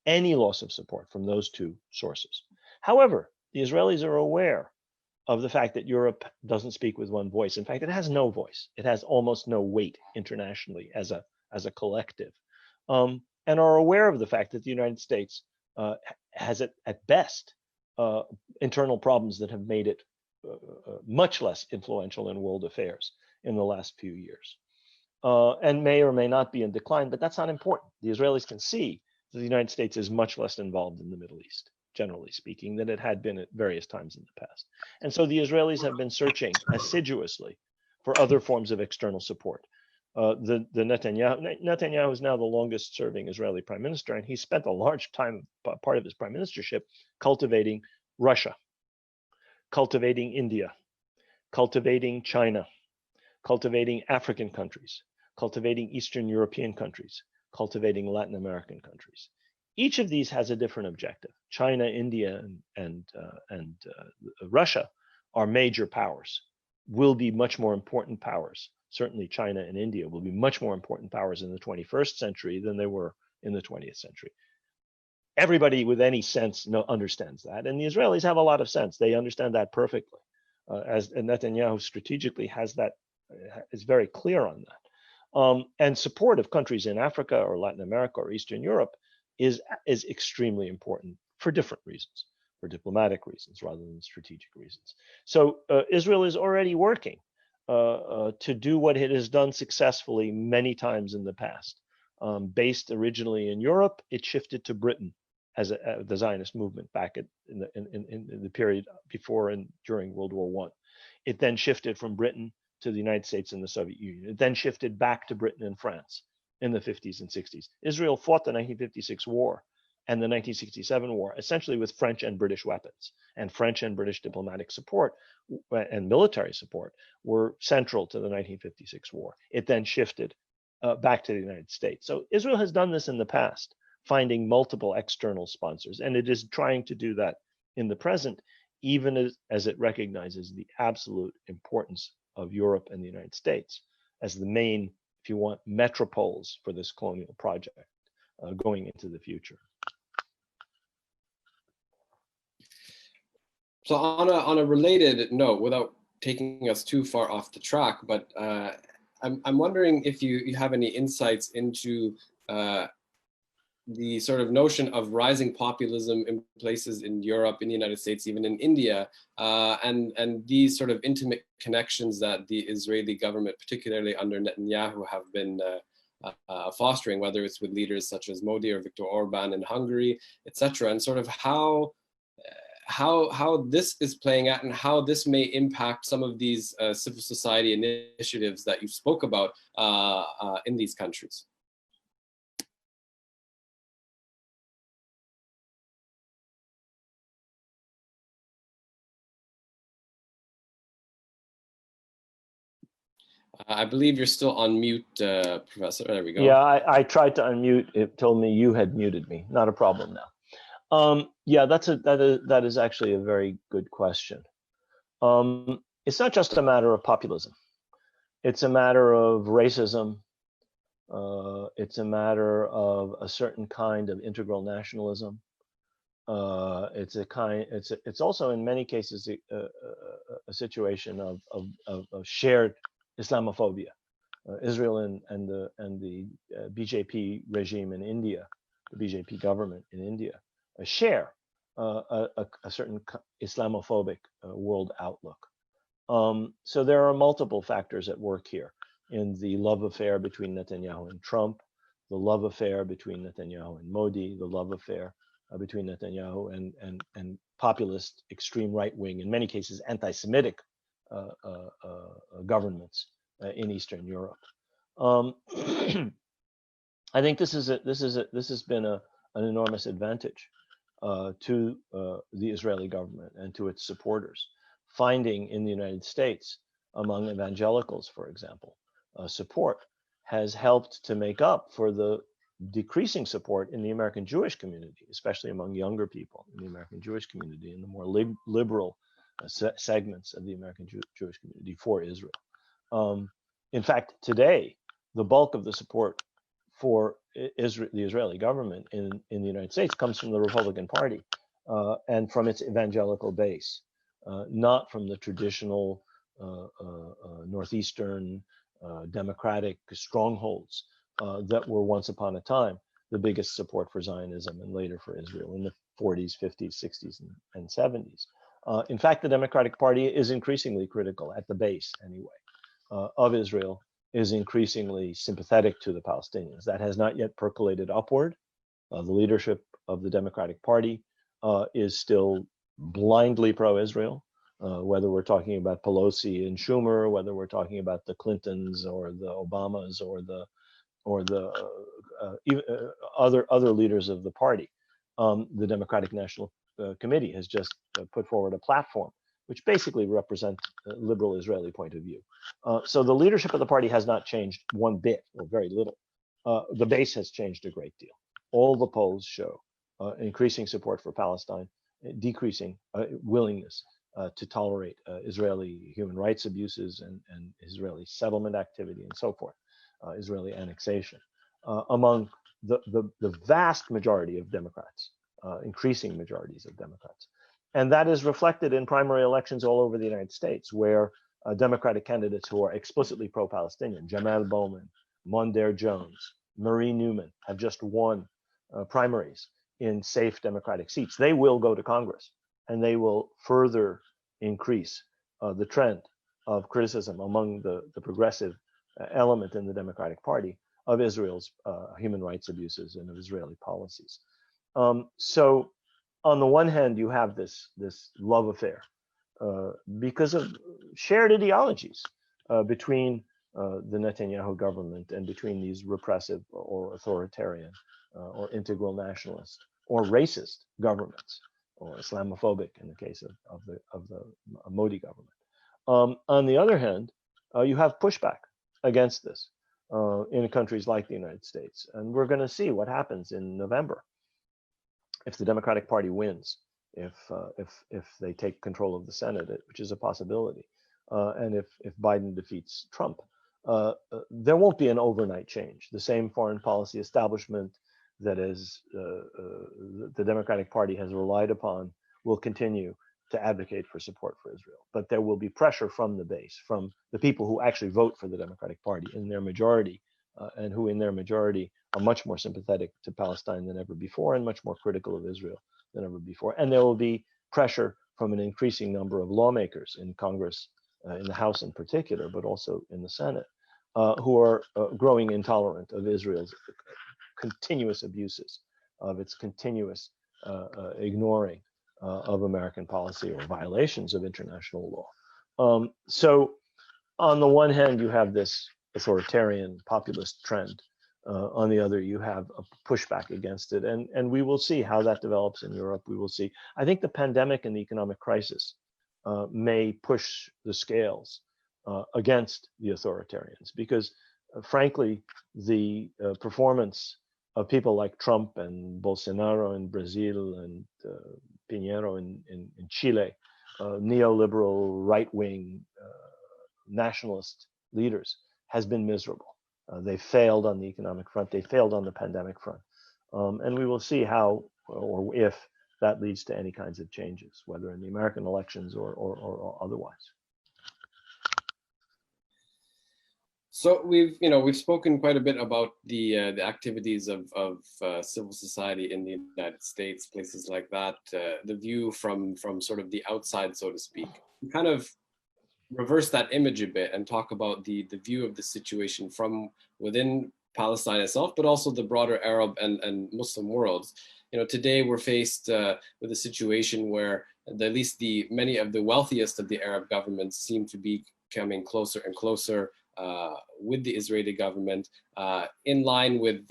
[SPEAKER 1] Any loss of support from those two sources. However, the Israelis are aware of the fact that Europe doesn't speak with one voice. In fact, it has no voice. It has almost no weight internationally as a collective, and are aware of the fact that the United States has at best internal problems that have made it much less influential in world affairs in the last few years, and may or may not be in decline, but that's not important. The Israelis can see the United States is much less involved in the Middle East, generally speaking, than it had been at various times in the past. And so the Israelis have been searching assiduously for other forms of external support. The Netanyahu is now the longest serving Israeli prime minister, and he spent a large part of his prime ministership cultivating Russia, cultivating India, cultivating China, cultivating African countries, cultivating Eastern European countries, cultivating Latin American countries. Each of these has a different objective. China, India, and Russia are major powers, will be much more important powers. Certainly China and India will be much more important powers in the 21st century than they were in the 20th century. Everybody with any sense understands that, and the Israelis have a lot of sense. They understand that perfectly. As Netanyahu strategically has that, is very clear on that. And support of countries in Africa or Latin America or Eastern Europe is extremely important for different reasons, for diplomatic reasons rather than strategic reasons. So Israel is already working to do what it has done successfully many times in the past. Based originally in Europe, it shifted to Britain as the Zionist movement back in the period before and during World War I. It then shifted from Britain to the United States and the Soviet Union. It then shifted back to Britain and France in the 50s and 60s. Israel fought the 1956 war and the 1967 war essentially with French and British weapons, and French and British diplomatic support and military support were central to the 1956 war. It then shifted back to the United States. So Israel has done this in the past, finding multiple external sponsors, and it is trying to do that in the present, even as it recognizes the absolute importance of Europe and the United States as the main, if you want, metropoles for this colonial project going into the future.
[SPEAKER 2] So on a related note, without taking us too far off the track, but I'm wondering if you have any insights into the sort of notion of rising populism in places in Europe, in the United States, even in India, and these sort of intimate connections that the Israeli government, particularly under Netanyahu, have been fostering, whether it's with leaders such as Modi or Viktor Orban in Hungary, etc., and sort of how this is playing out and how this may impact some of these civil society initiatives that you spoke about in these countries. I believe you're still on mute, Professor. There we go.
[SPEAKER 1] Yeah, I tried to unmute. It told me you had muted me. Not a problem now. Yeah, that is actually a very good question. It's not just a matter of populism. It's a matter of racism. It's a matter of a certain kind of integral nationalism. It's also in many cases a situation of shared Islamophobia. Israel and the BJP regime in India, the BJP government in India, share a certain Islamophobic world outlook. So there are multiple factors at work here in the love affair between Netanyahu and Trump, the love affair between Netanyahu and Modi, the love affair between Netanyahu and populist, extreme right-wing, in many cases anti-Semitic governments in Eastern Europe. I think this has been an enormous advantage to the Israeli government and to its supporters, finding in the United States, among evangelicals, for example, support has helped to make up for the decreasing support in the American Jewish community, especially among younger people in the American Jewish community and the more liberal segments of the American Jewish community for Israel. In fact, today, the bulk of the support for the Israeli government in the United States comes from the Republican Party and from its evangelical base, not from the traditional Northeastern democratic strongholds that were once upon a time the biggest support for Zionism and later for Israel in the 40s, 50s, 60s, and 70s. In fact, the Democratic Party is increasingly critical at the base, anyway, of Israel, is increasingly sympathetic to the Palestinians. That has not yet percolated upward, The leadership of the Democratic Party is still blindly pro-Israel, whether we're talking about Pelosi and Schumer, whether we're talking about the Clintons or the Obamas or the other leaders of the party. The Democratic National Committee has just put forward a platform which basically represents a liberal Israeli point of view. So the leadership of the party has not changed one bit, or very little. The base has changed a great deal. All the polls show increasing support for Palestine, decreasing willingness to tolerate Israeli human rights abuses and Israeli settlement activity and so forth, Israeli annexation, among the vast majority of Democrats, increasing majorities of Democrats. And that is reflected in primary elections all over the United States, where Democratic candidates who are explicitly pro-Palestinian, Jamal Bowman, Mondaire Jones, Marie Newman, have just won primaries in safe Democratic seats. They will go to Congress, and they will further increase the trend of criticism among the progressive element in the Democratic Party of Israel's human rights abuses and of Israeli policies. So on the one hand, you have this love affair because of shared ideologies between the Netanyahu government and between these repressive or authoritarian or integral nationalist or racist governments, or Islamophobic in the case of the Modi government. On the other hand, you have pushback against this in countries like the United States, and we're going to see what happens in November if the Democratic Party wins, if they take control of the Senate, which is a possibility, and if Biden defeats Trump. There won't be an overnight change. The same foreign policy establishment that is the Democratic Party has relied upon will continue to advocate for support for Israel. But there will be pressure from the base, from the people who actually vote for the Democratic Party in their majority, and who in their majority are much more sympathetic to Palestine than ever before and much more critical of Israel than ever before. And there will be pressure from an increasing number of lawmakers in Congress, in the House in particular, but also in the Senate, who are growing intolerant of Israel's continuous abuses, of its continuous ignoring of American policy or violations of international law. So on the one hand, you have this authoritarian populist trend. On the other, you have a pushback against it. And we will see how that develops in Europe. We will see. I think the pandemic and the economic crisis may push the scales against the authoritarians, because frankly, the performance of people like Trump and Bolsonaro in Brazil and Pinheiro in Chile, neoliberal, right-wing nationalist leaders, has been miserable. They failed on the economic front. They failed on the pandemic front. And we will see how or if that leads to any kinds of changes, whether in the American elections or otherwise.
[SPEAKER 2] So we've spoken quite a bit about the activities of civil society in the United States, places like that, the view from sort of the outside, so to speak. Kind of reverse that image a bit and talk about the view of the situation from within Palestine itself, but also the broader Arab and Muslim worlds. Today we're faced with a situation where at least many of the wealthiest of the Arab governments seem to be coming closer and closer with the Israeli government, in line with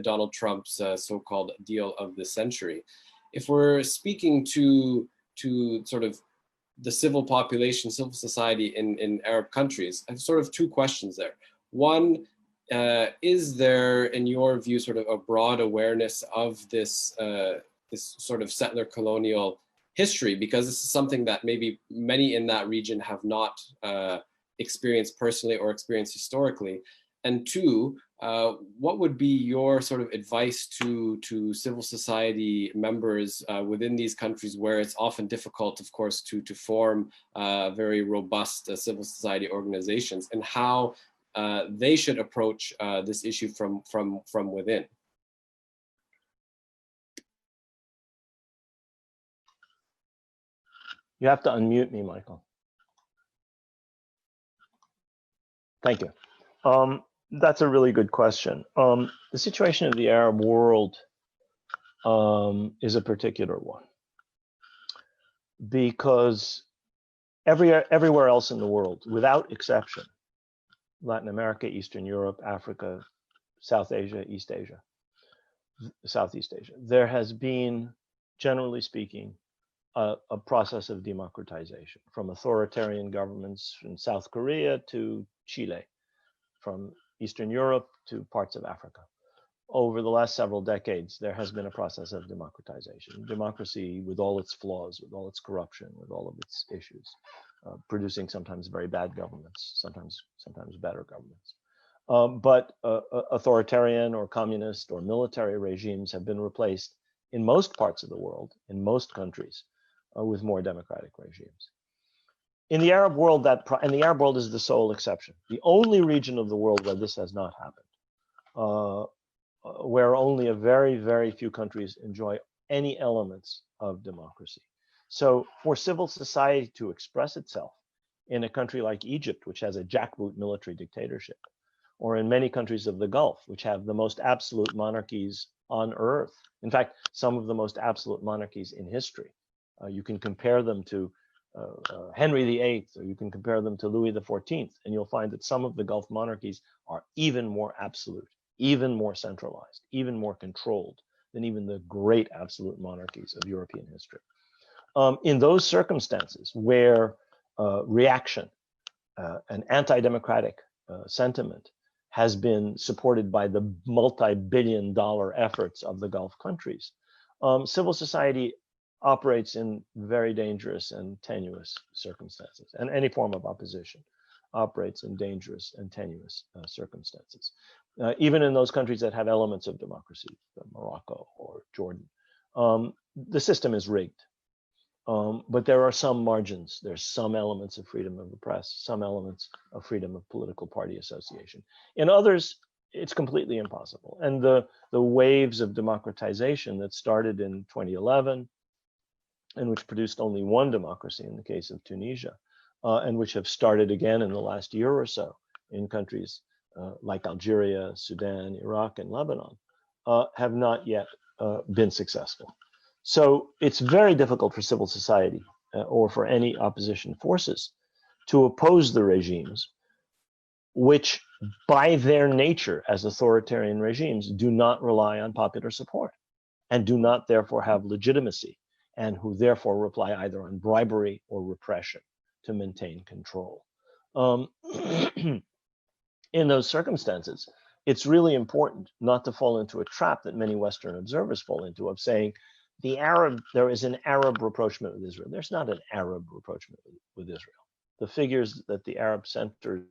[SPEAKER 2] Donald Trump's so-called deal of the century. If we're speaking to sort of the civil population, civil society in Arab countries, I have sort of two questions there. One, is there, in your view, sort of a broad awareness of this sort of settler colonial history? Because this is something that maybe many in that region have not experienced personally or experienced historically. And two, what would be your sort of advice to civil society members within these countries, where it's often difficult, of course, to form very robust civil society organizations, and how they should approach this issue from within?
[SPEAKER 1] You have to unmute me, Michael. Thank you. That's a really good question. The situation of the Arab world is a particular one, because everywhere else in the world, without exception, Latin America, Eastern Europe, Africa, South Asia, East Asia, Southeast Asia, there has been, generally speaking, a process of democratization, from authoritarian governments in South Korea to Chile, from Eastern Europe to parts of Africa. Over the last several decades, there has been a process of democratization. Democracy, with all its flaws, with all its corruption, with all of its issues, producing sometimes very bad governments, sometimes better governments. But authoritarian or communist or military regimes have been replaced in most parts of the world, in most countries, with more democratic regimes. In the Arab world, and the Arab world is the sole exception. The only region of the world where this has not happened, where only a very, very few countries enjoy any elements of democracy. So for civil society to express itself in a country like Egypt, which has a jackboot military dictatorship, or in many countries of the Gulf, which have the most absolute monarchies on earth. In fact, some of the most absolute monarchies in history. You can compare them to Henry VIII, or you can compare them to Louis XIV, and you'll find that some of the Gulf monarchies are even more absolute, even more centralized, even more controlled than even the great absolute monarchies of European history. In those circumstances where reaction and anti-democratic sentiment has been supported by the multi-billion-dollar efforts of the Gulf countries, civil society operates in very dangerous and tenuous circumstances, and any form of opposition operates in dangerous and tenuous circumstances. Even in those countries that have elements of democracy, Morocco or Jordan, the system is rigged. But there are some margins. There's some elements of freedom of the press, some elements of freedom of political party association. In others, it's completely impossible. And the waves of democratization that started in 2011, and which produced only one democracy in the case of Tunisia, and which have started again in the last year or so in countries like Algeria, Sudan, Iraq, and Lebanon, have not yet been successful. So it's very difficult for civil society or for any opposition forces to oppose the regimes, which by their nature as authoritarian regimes do not rely on popular support and do not therefore have legitimacy, and who therefore rely either on bribery or repression to maintain control. In those circumstances, it's really important not to fall into a trap that many Western observers fall into of saying, there is an Arab rapprochement with Israel. There's not an Arab rapprochement with Israel. The figures that the Arab Center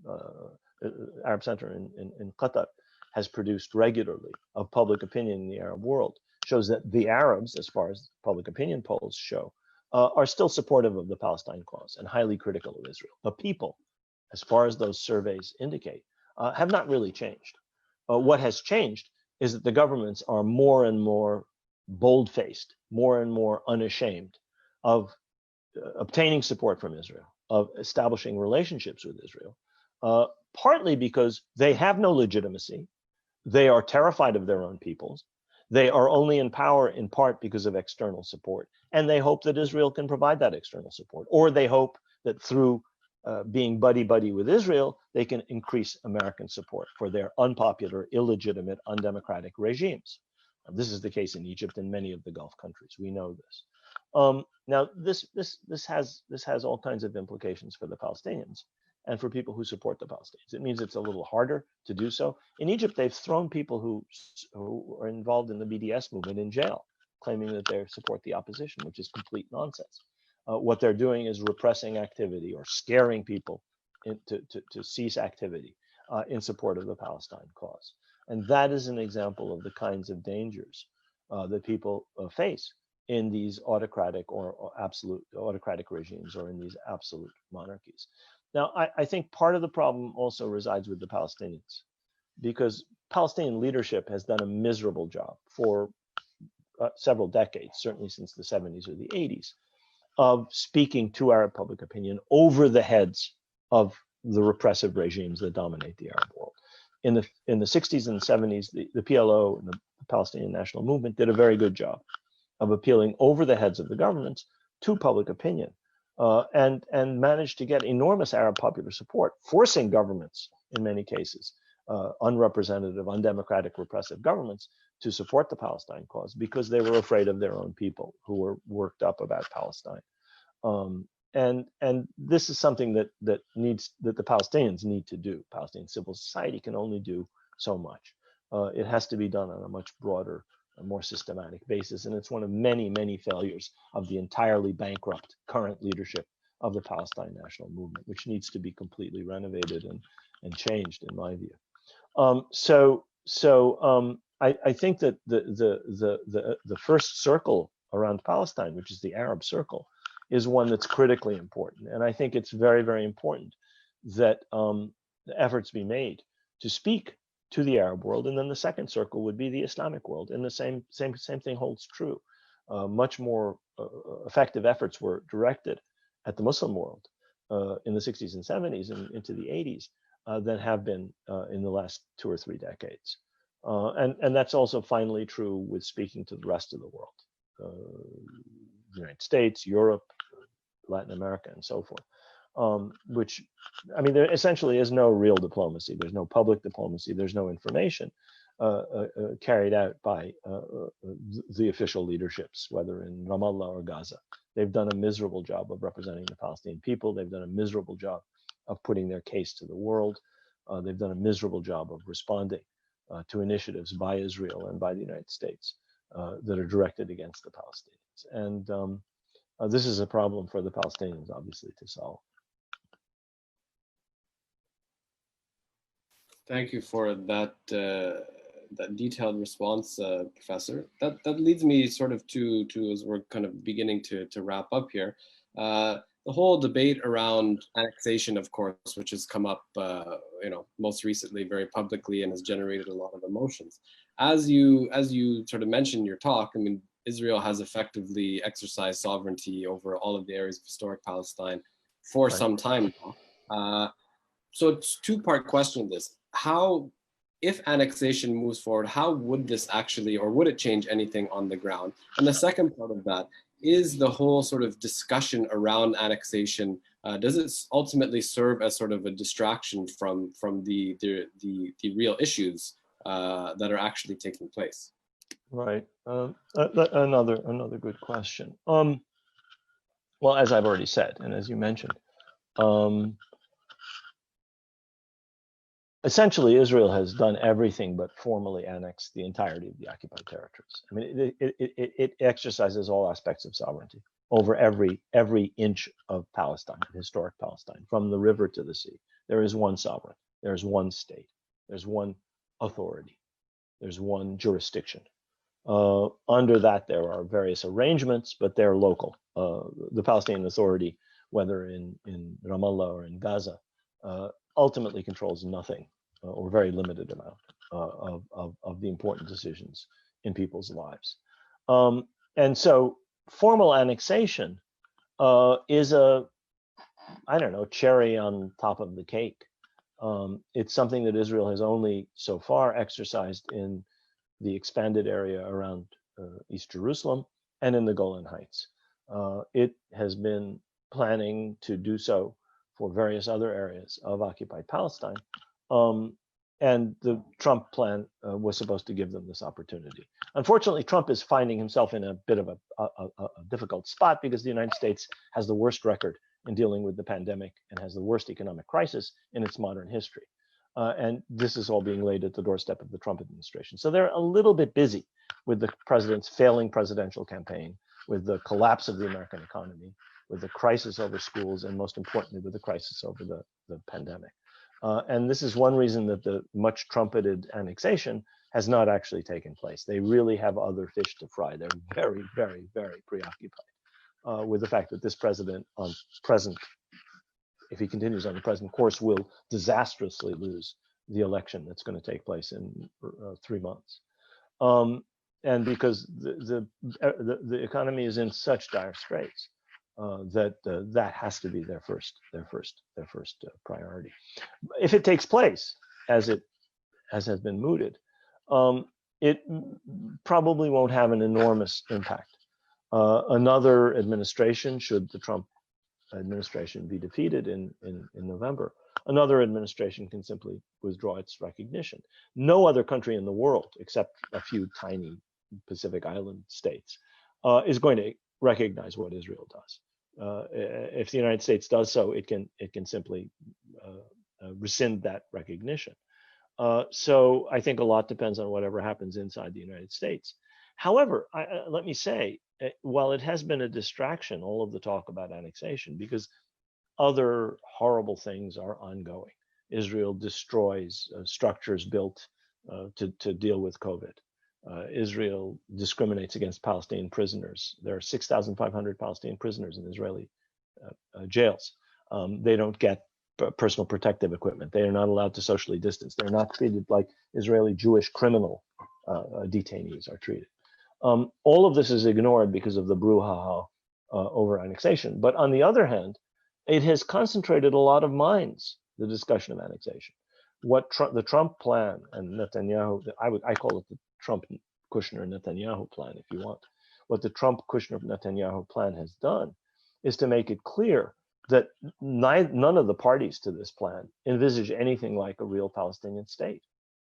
[SPEAKER 1] in Qatar has produced regularly of public opinion in the Arab world shows that the Arabs, as far as public opinion polls show, are still supportive of the Palestine cause and highly critical of Israel. The people, as far as those surveys indicate, have not really changed. What has changed is that the governments are more and more bold-faced, more and more unashamed of obtaining support from Israel, of establishing relationships with Israel, partly because they have no legitimacy. They are terrified of their own peoples. They are only in power in part because of external support, and they hope that Israel can provide that external support, or they hope that through being buddy-buddy with Israel, they can increase American support for their unpopular, illegitimate, undemocratic regimes. This is the case in Egypt and many of the Gulf countries. We know this. Now, this has all kinds of implications for the Palestinians and for people who support the Palestinians. It means it's a little harder to do so. In Egypt, they've thrown people who are involved in the BDS movement in jail, claiming that they support the opposition, which is complete nonsense. What they're doing is repressing activity or scaring people to cease activity in support of the Palestine cause. And that is an example of the kinds of dangers that people face in these autocratic or absolute autocratic regimes or in these absolute monarchies. Now, I think part of the problem also resides with the Palestinians, because Palestinian leadership has done a miserable job for several decades, certainly since the 70s or the 80s, of speaking to Arab public opinion over the heads of the repressive regimes that dominate the Arab world. in the 60s and 70s, the PLO, the Palestinian National Movement, did a very good job of appealing over the heads of the governments to public opinion, and managed to get enormous Arab popular support, forcing governments, in many cases, unrepresentative, undemocratic, repressive governments, to support the Palestine cause because they were afraid of their own people who were worked up about Palestine. And this is something that the Palestinians need to do. Palestinian civil society can only do so much. It has to be done on a much broader, more systematic basis, and it's one of many, many failures of the entirely bankrupt current leadership of the Palestine National Movement, which needs to be completely renovated and changed, in my view. I think that the first circle around Palestine, which is the Arab circle, is one that's critically important. And I think it's very, very important that the efforts be made to speak to the Arab world. And then the second circle would be the Islamic world. And the same thing holds true. Much more effective efforts were directed at the Muslim world in the 60s and 70s and into the 80s than have been in the last 2 or 3 decades. And that's also finally true with speaking to the rest of the world. The United States, Europe, Latin America, and so forth, which, I mean, there essentially is no real diplomacy. There's no public diplomacy. There's no information carried out by the official leaderships, whether in Ramallah or Gaza. They've done a miserable job of representing the Palestinian people. They've done a miserable job of putting their case to the world. They've done a miserable job of responding to initiatives by Israel and by the United States that are directed against the Palestinians. And this is a problem for the Palestinians, obviously, to solve.
[SPEAKER 2] Thank you for that that detailed response, Professor. That leads me sort of to as we're kind of beginning to wrap up here. The whole debate around annexation, of course, which has come up, most recently very publicly and has generated a lot of emotions. As you sort of mentioned in your talk, I mean, Israel has effectively exercised sovereignty over all of the areas of historic Palestine for some time now. So it's a two-part question of this. How, if annexation moves forward, how would this actually, or would it change anything on the ground? And the second part of that is the whole sort of discussion around annexation. Does it ultimately serve as sort of a distraction from the real issues that are actually taking place?
[SPEAKER 1] Right. Another good question. Well, as I've already said, and as you mentioned, essentially Israel has done everything but formally annex the entirety of the occupied territories. I mean, it exercises all aspects of sovereignty over every inch of Palestine, historic Palestine, from the river to the sea. There is one sovereign. There's one state. There's one authority. There's one jurisdiction. Under that, there are various arrangements, but they're local. The Palestinian Authority, whether in Ramallah or in Gaza, ultimately controls nothing or very limited amount of the important decisions in people's lives. And so formal annexation is cherry on top of the cake. It's something that Israel has only so far exercised in the expanded area around East Jerusalem and in the Golan Heights. It has been planning to do so for various other areas of occupied Palestine. And the Trump plan was supposed to give them this opportunity. Unfortunately, Trump is finding himself in a bit of a difficult spot because the United States has the worst record in dealing with the pandemic and has the worst economic crisis in its modern history. And this is all being laid at the doorstep of the Trump administration. So they're a little bit busy with the president's failing presidential campaign, with the collapse of the American economy, with the crisis over schools, and most importantly, with the crisis over the pandemic. And this is one reason that the much trumpeted annexation has not actually taken place. They really have other fish to fry. They're very, very, very preoccupied with the fact that this president if he continues on the present course, will disastrously lose the election that's going to take place in 3 months. And because the economy is in such dire straits that has to be their first priority. If it takes place, as it as has been mooted, it probably won't have an enormous impact. Another administration, should the Trump administration be defeated in November, another administration can simply withdraw its recognition. No other country in the world, except a few tiny Pacific Island states, is going to recognize what Israel does. If the United States does so, it can simply rescind that recognition. So I think a lot depends on whatever happens inside the United States. However, let me say, while it has been a distraction, all of the talk about annexation, because other horrible things are ongoing. Israel destroys structures built to deal with COVID. Israel discriminates against Palestinian prisoners. There are 6,500 Palestinian prisoners in Israeli jails. They don't get personal protective equipment. They are not allowed to socially distance. They're not treated like Israeli Jewish criminal detainees are treated. All of this is ignored because of the brouhaha over annexation. But on the other hand, it has concentrated a lot of minds, the discussion of annexation. What the Trump plan and Netanyahu, I call it the Trump-Kushner-Netanyahu plan, if you want. What the Trump-Kushner-Netanyahu plan has done is to make it clear that none of the parties to this plan envisage anything like a real Palestinian state,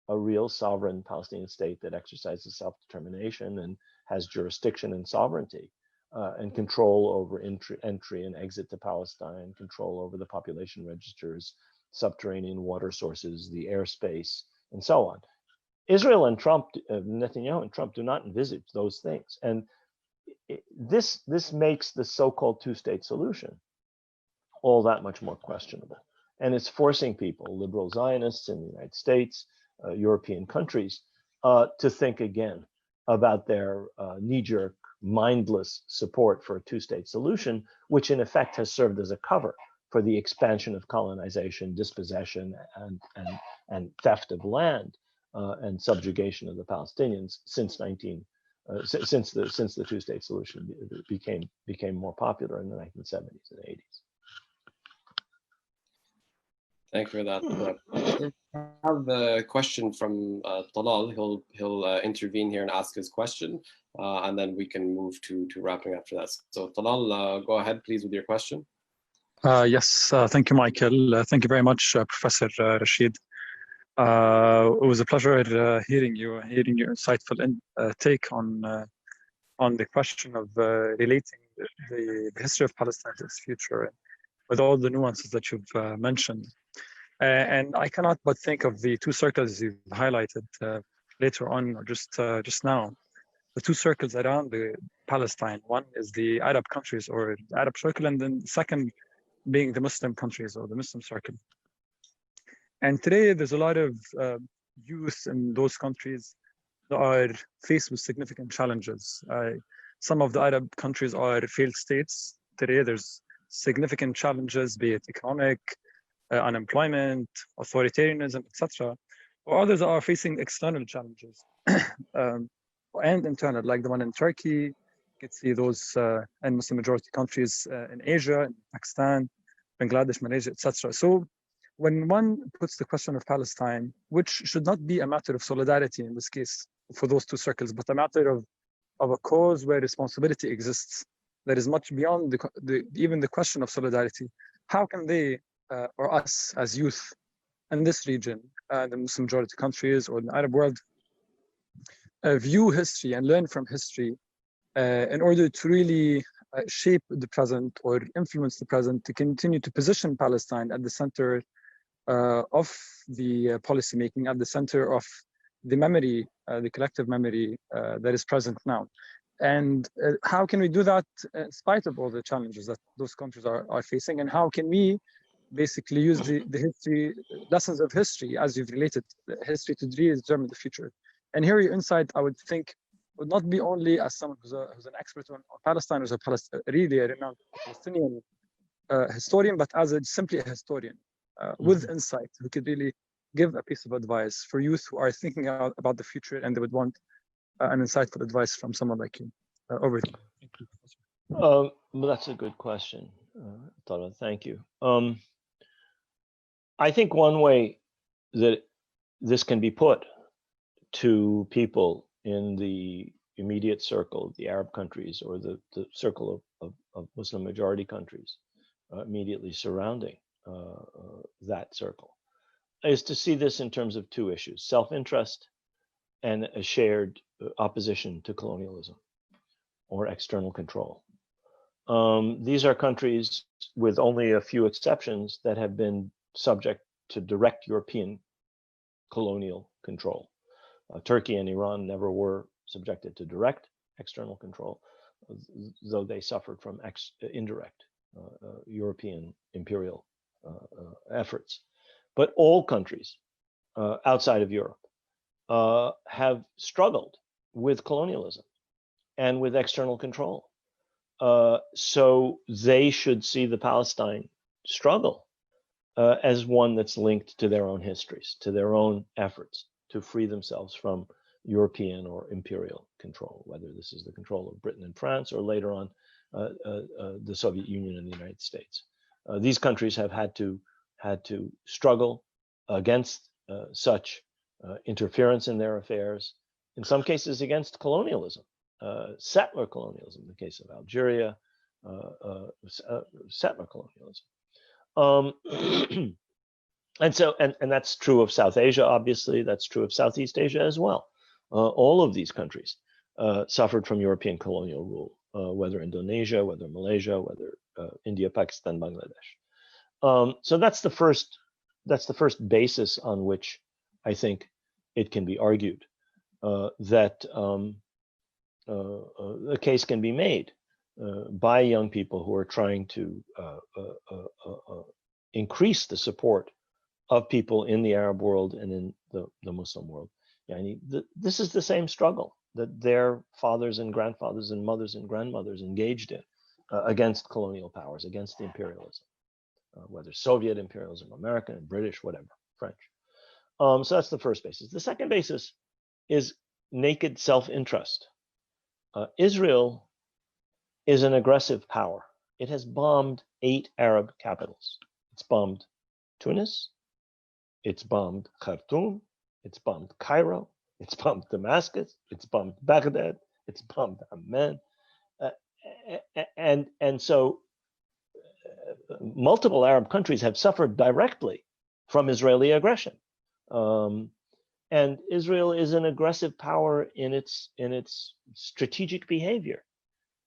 [SPEAKER 1] a real sovereign Palestinian state that exercises self-determination and has jurisdiction and sovereignty and control over entry and exit to Palestine, control over the population registers, subterranean water sources, the airspace, and so on. Israel and Trump, Netanyahu and Trump do not envisage those things. And this makes the so-called two-state solution all that much more questionable. And it's forcing people, liberal Zionists in the United States, European countries, to think again about their knee-jerk, mindless support for a two-state solution, which in effect has served as a cover for the expansion of colonization, dispossession, and theft of land and subjugation of the Palestinians since the two-state solution became more popular in the 1970s and 80s.
[SPEAKER 2] Thank you for that. I have a question from Talal. He'll intervene here and ask his question, and then we can move to wrapping after that. So Talal, go ahead, please, with your question.
[SPEAKER 3] Yes, thank you, Michael. Thank you very much, Professor Rashid. It was a pleasure hearing your insightful take on the question of relating the history of Palestine to its future, with all the nuances that you've mentioned. And I cannot but think of the two circles you've highlighted later on, or just now. The two circles around Palestine. One is the Arab countries, or the Arab circle, and then the second being the Muslim countries, or the Muslim circle. And today there's a lot of youth in those countries that are faced with significant challenges. Some of the Arab countries are failed states. Today there's significant challenges, be it economic, unemployment, authoritarianism, etc. Or others are facing external challenges and internal, like the one in Turkey. You could see those in Muslim majority countries in Asia, in Pakistan, Bangladesh, Malaysia, etc. So when one puts the question of Palestine, which should not be a matter of solidarity in this case for those two circles, but a matter of a cause where responsibility exists, that is much beyond even the question of solidarity, how can they, or us as youth in this region, the Muslim majority countries or the Arab world, view history and learn from history in order to really shape the present or influence the present, to continue to position Palestine at the center of the policy making, at the center of the memory, the collective memory that is present now. And how can we do that in spite of all the challenges that those countries are facing? And how can we basically use the history, lessons of history, as you've related history, to really determine the future? And here your insight, I would think, would not be only as someone who's an expert on Palestine, who's really a renowned Palestinian historian, but as simply a historian with insight, who could really give a piece of advice for youth who are thinking about the future and they would want an insightful advice from someone like you. Over to you. Thank you,
[SPEAKER 1] Well, that's a good question, Tara. Thank you. I think one way that this can be put to people in the immediate circle, the Arab countries, or the circle of Muslim majority countries immediately surrounding that circle, is to see this in terms of two issues: self-interest and a shared opposition to colonialism or external control. These are countries, with only a few exceptions, that have been subject to direct European colonial control. Turkey and Iran never were subjected to direct external control, though they suffered from indirect European imperial efforts. But all countries outside of Europe have struggled with colonialism and with external control. So they should see the Palestine struggle as one that's linked to their own histories, to their own efforts to free themselves from European or imperial control, whether this is the control of Britain and France, or later on the Soviet Union and the United States. These countries have had to struggle against such interference in their affairs, in some cases against colonialism, settler colonialism, in the case of Algeria, settler colonialism. And that's true of South Asia, obviously. That's true of Southeast Asia as well. All of these countries suffered from European colonial rule, whether Indonesia, whether Malaysia, whether India, Pakistan, Bangladesh. So that's the first basis on which I think it can be argued that a case can be made by young people who are trying to increase the support of people in the Arab world and in the Muslim world. This is the same struggle that their fathers and grandfathers and mothers and grandmothers engaged in against colonial powers, against the imperialism, whether Soviet imperialism, American, British, whatever, French. So that's the first basis. The second basis is naked self-interest. Israel is an aggressive power. It has bombed 8 Arab capitals. It's bombed Tunis, it's bombed Khartoum, it's bombed Cairo, it's bombed Damascus, it's bombed Baghdad, it's bombed Amman. And so multiple Arab countries have suffered directly from Israeli aggression. And Israel is an aggressive power in its strategic behavior.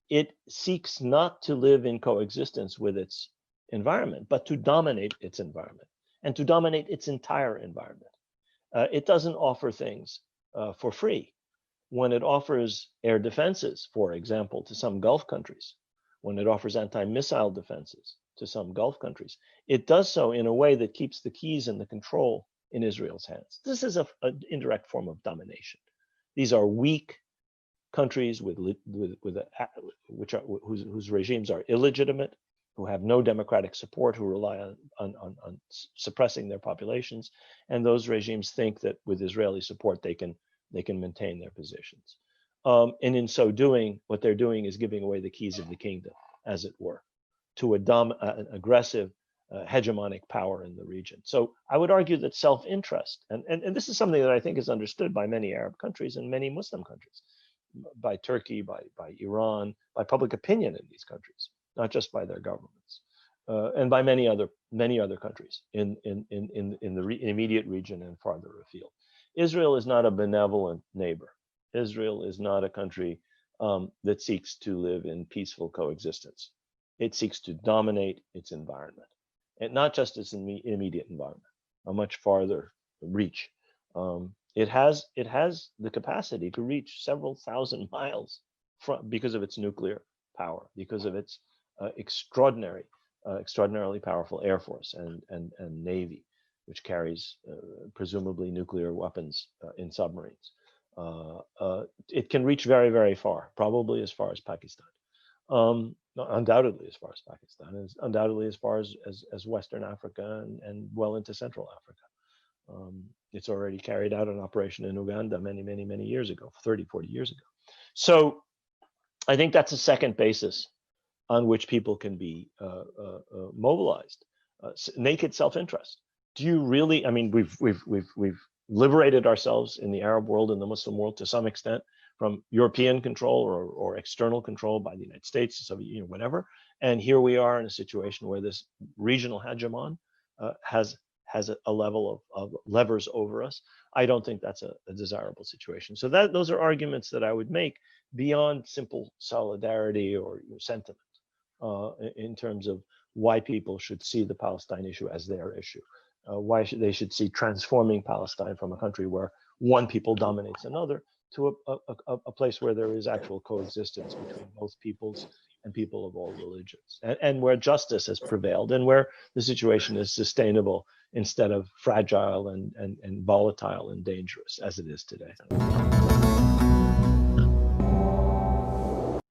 [SPEAKER 1] It seeks not to live in coexistence with its environment, but to dominate its environment and to dominate its entire environment. It doesn't offer things for free. When it offers air defenses, for example, to some Gulf countries, when it offers anti-missile defenses to some Gulf countries, it does so in a way that keeps the keys and the control in Israel's hands. This is an indirect form of domination. These are weak countries whose regimes are illegitimate, who have no democratic support, who rely on suppressing their populations, and those regimes think that with Israeli support they can maintain their positions. And in so doing, what they're doing is giving away the keys of the kingdom, as it were, to an aggressive hegemonic power in the region. So I would argue that self-interest, and this is something that I think is understood by many Arab countries and many Muslim countries, by Turkey, by Iran, by public opinion in these countries, not just by their governments, and by many other countries in the immediate region and farther afield. Israel is not a benevolent neighbor. Israel is not a country that seeks to live in peaceful coexistence. It seeks to dominate its environment, and not just its immediate environment, a much farther reach. It has the capacity to reach several thousand miles because of its nuclear power, because of its extraordinarily powerful air force and navy, which carries presumably nuclear weapons in submarines. It can reach very, very far, probably as far as Pakistan. Undoubtedly as far as Pakistan, and undoubtedly as far as Western Africa and well into Central Africa. It's already carried out an operation in Uganda many years ago, 30, 40 years ago. So I think that's a second basis on which people can be mobilized. Naked self-interest. Do you really? I mean, we've liberated ourselves in the Arab world and the Muslim world to some extent from European control or external control by the United States, Soviet, whatever. And here we are in a situation where this regional hegemon has a level of levers over us. I don't think that's a desirable situation. So those are arguments that I would make beyond simple solidarity or sentiment in terms of why people should see the Palestine issue as their issue. Why they should see transforming Palestine from a country where one people dominates another to a place where there is actual coexistence between both peoples and people of all religions, and where justice has prevailed, and where the situation is sustainable instead of fragile and volatile and dangerous as it is today.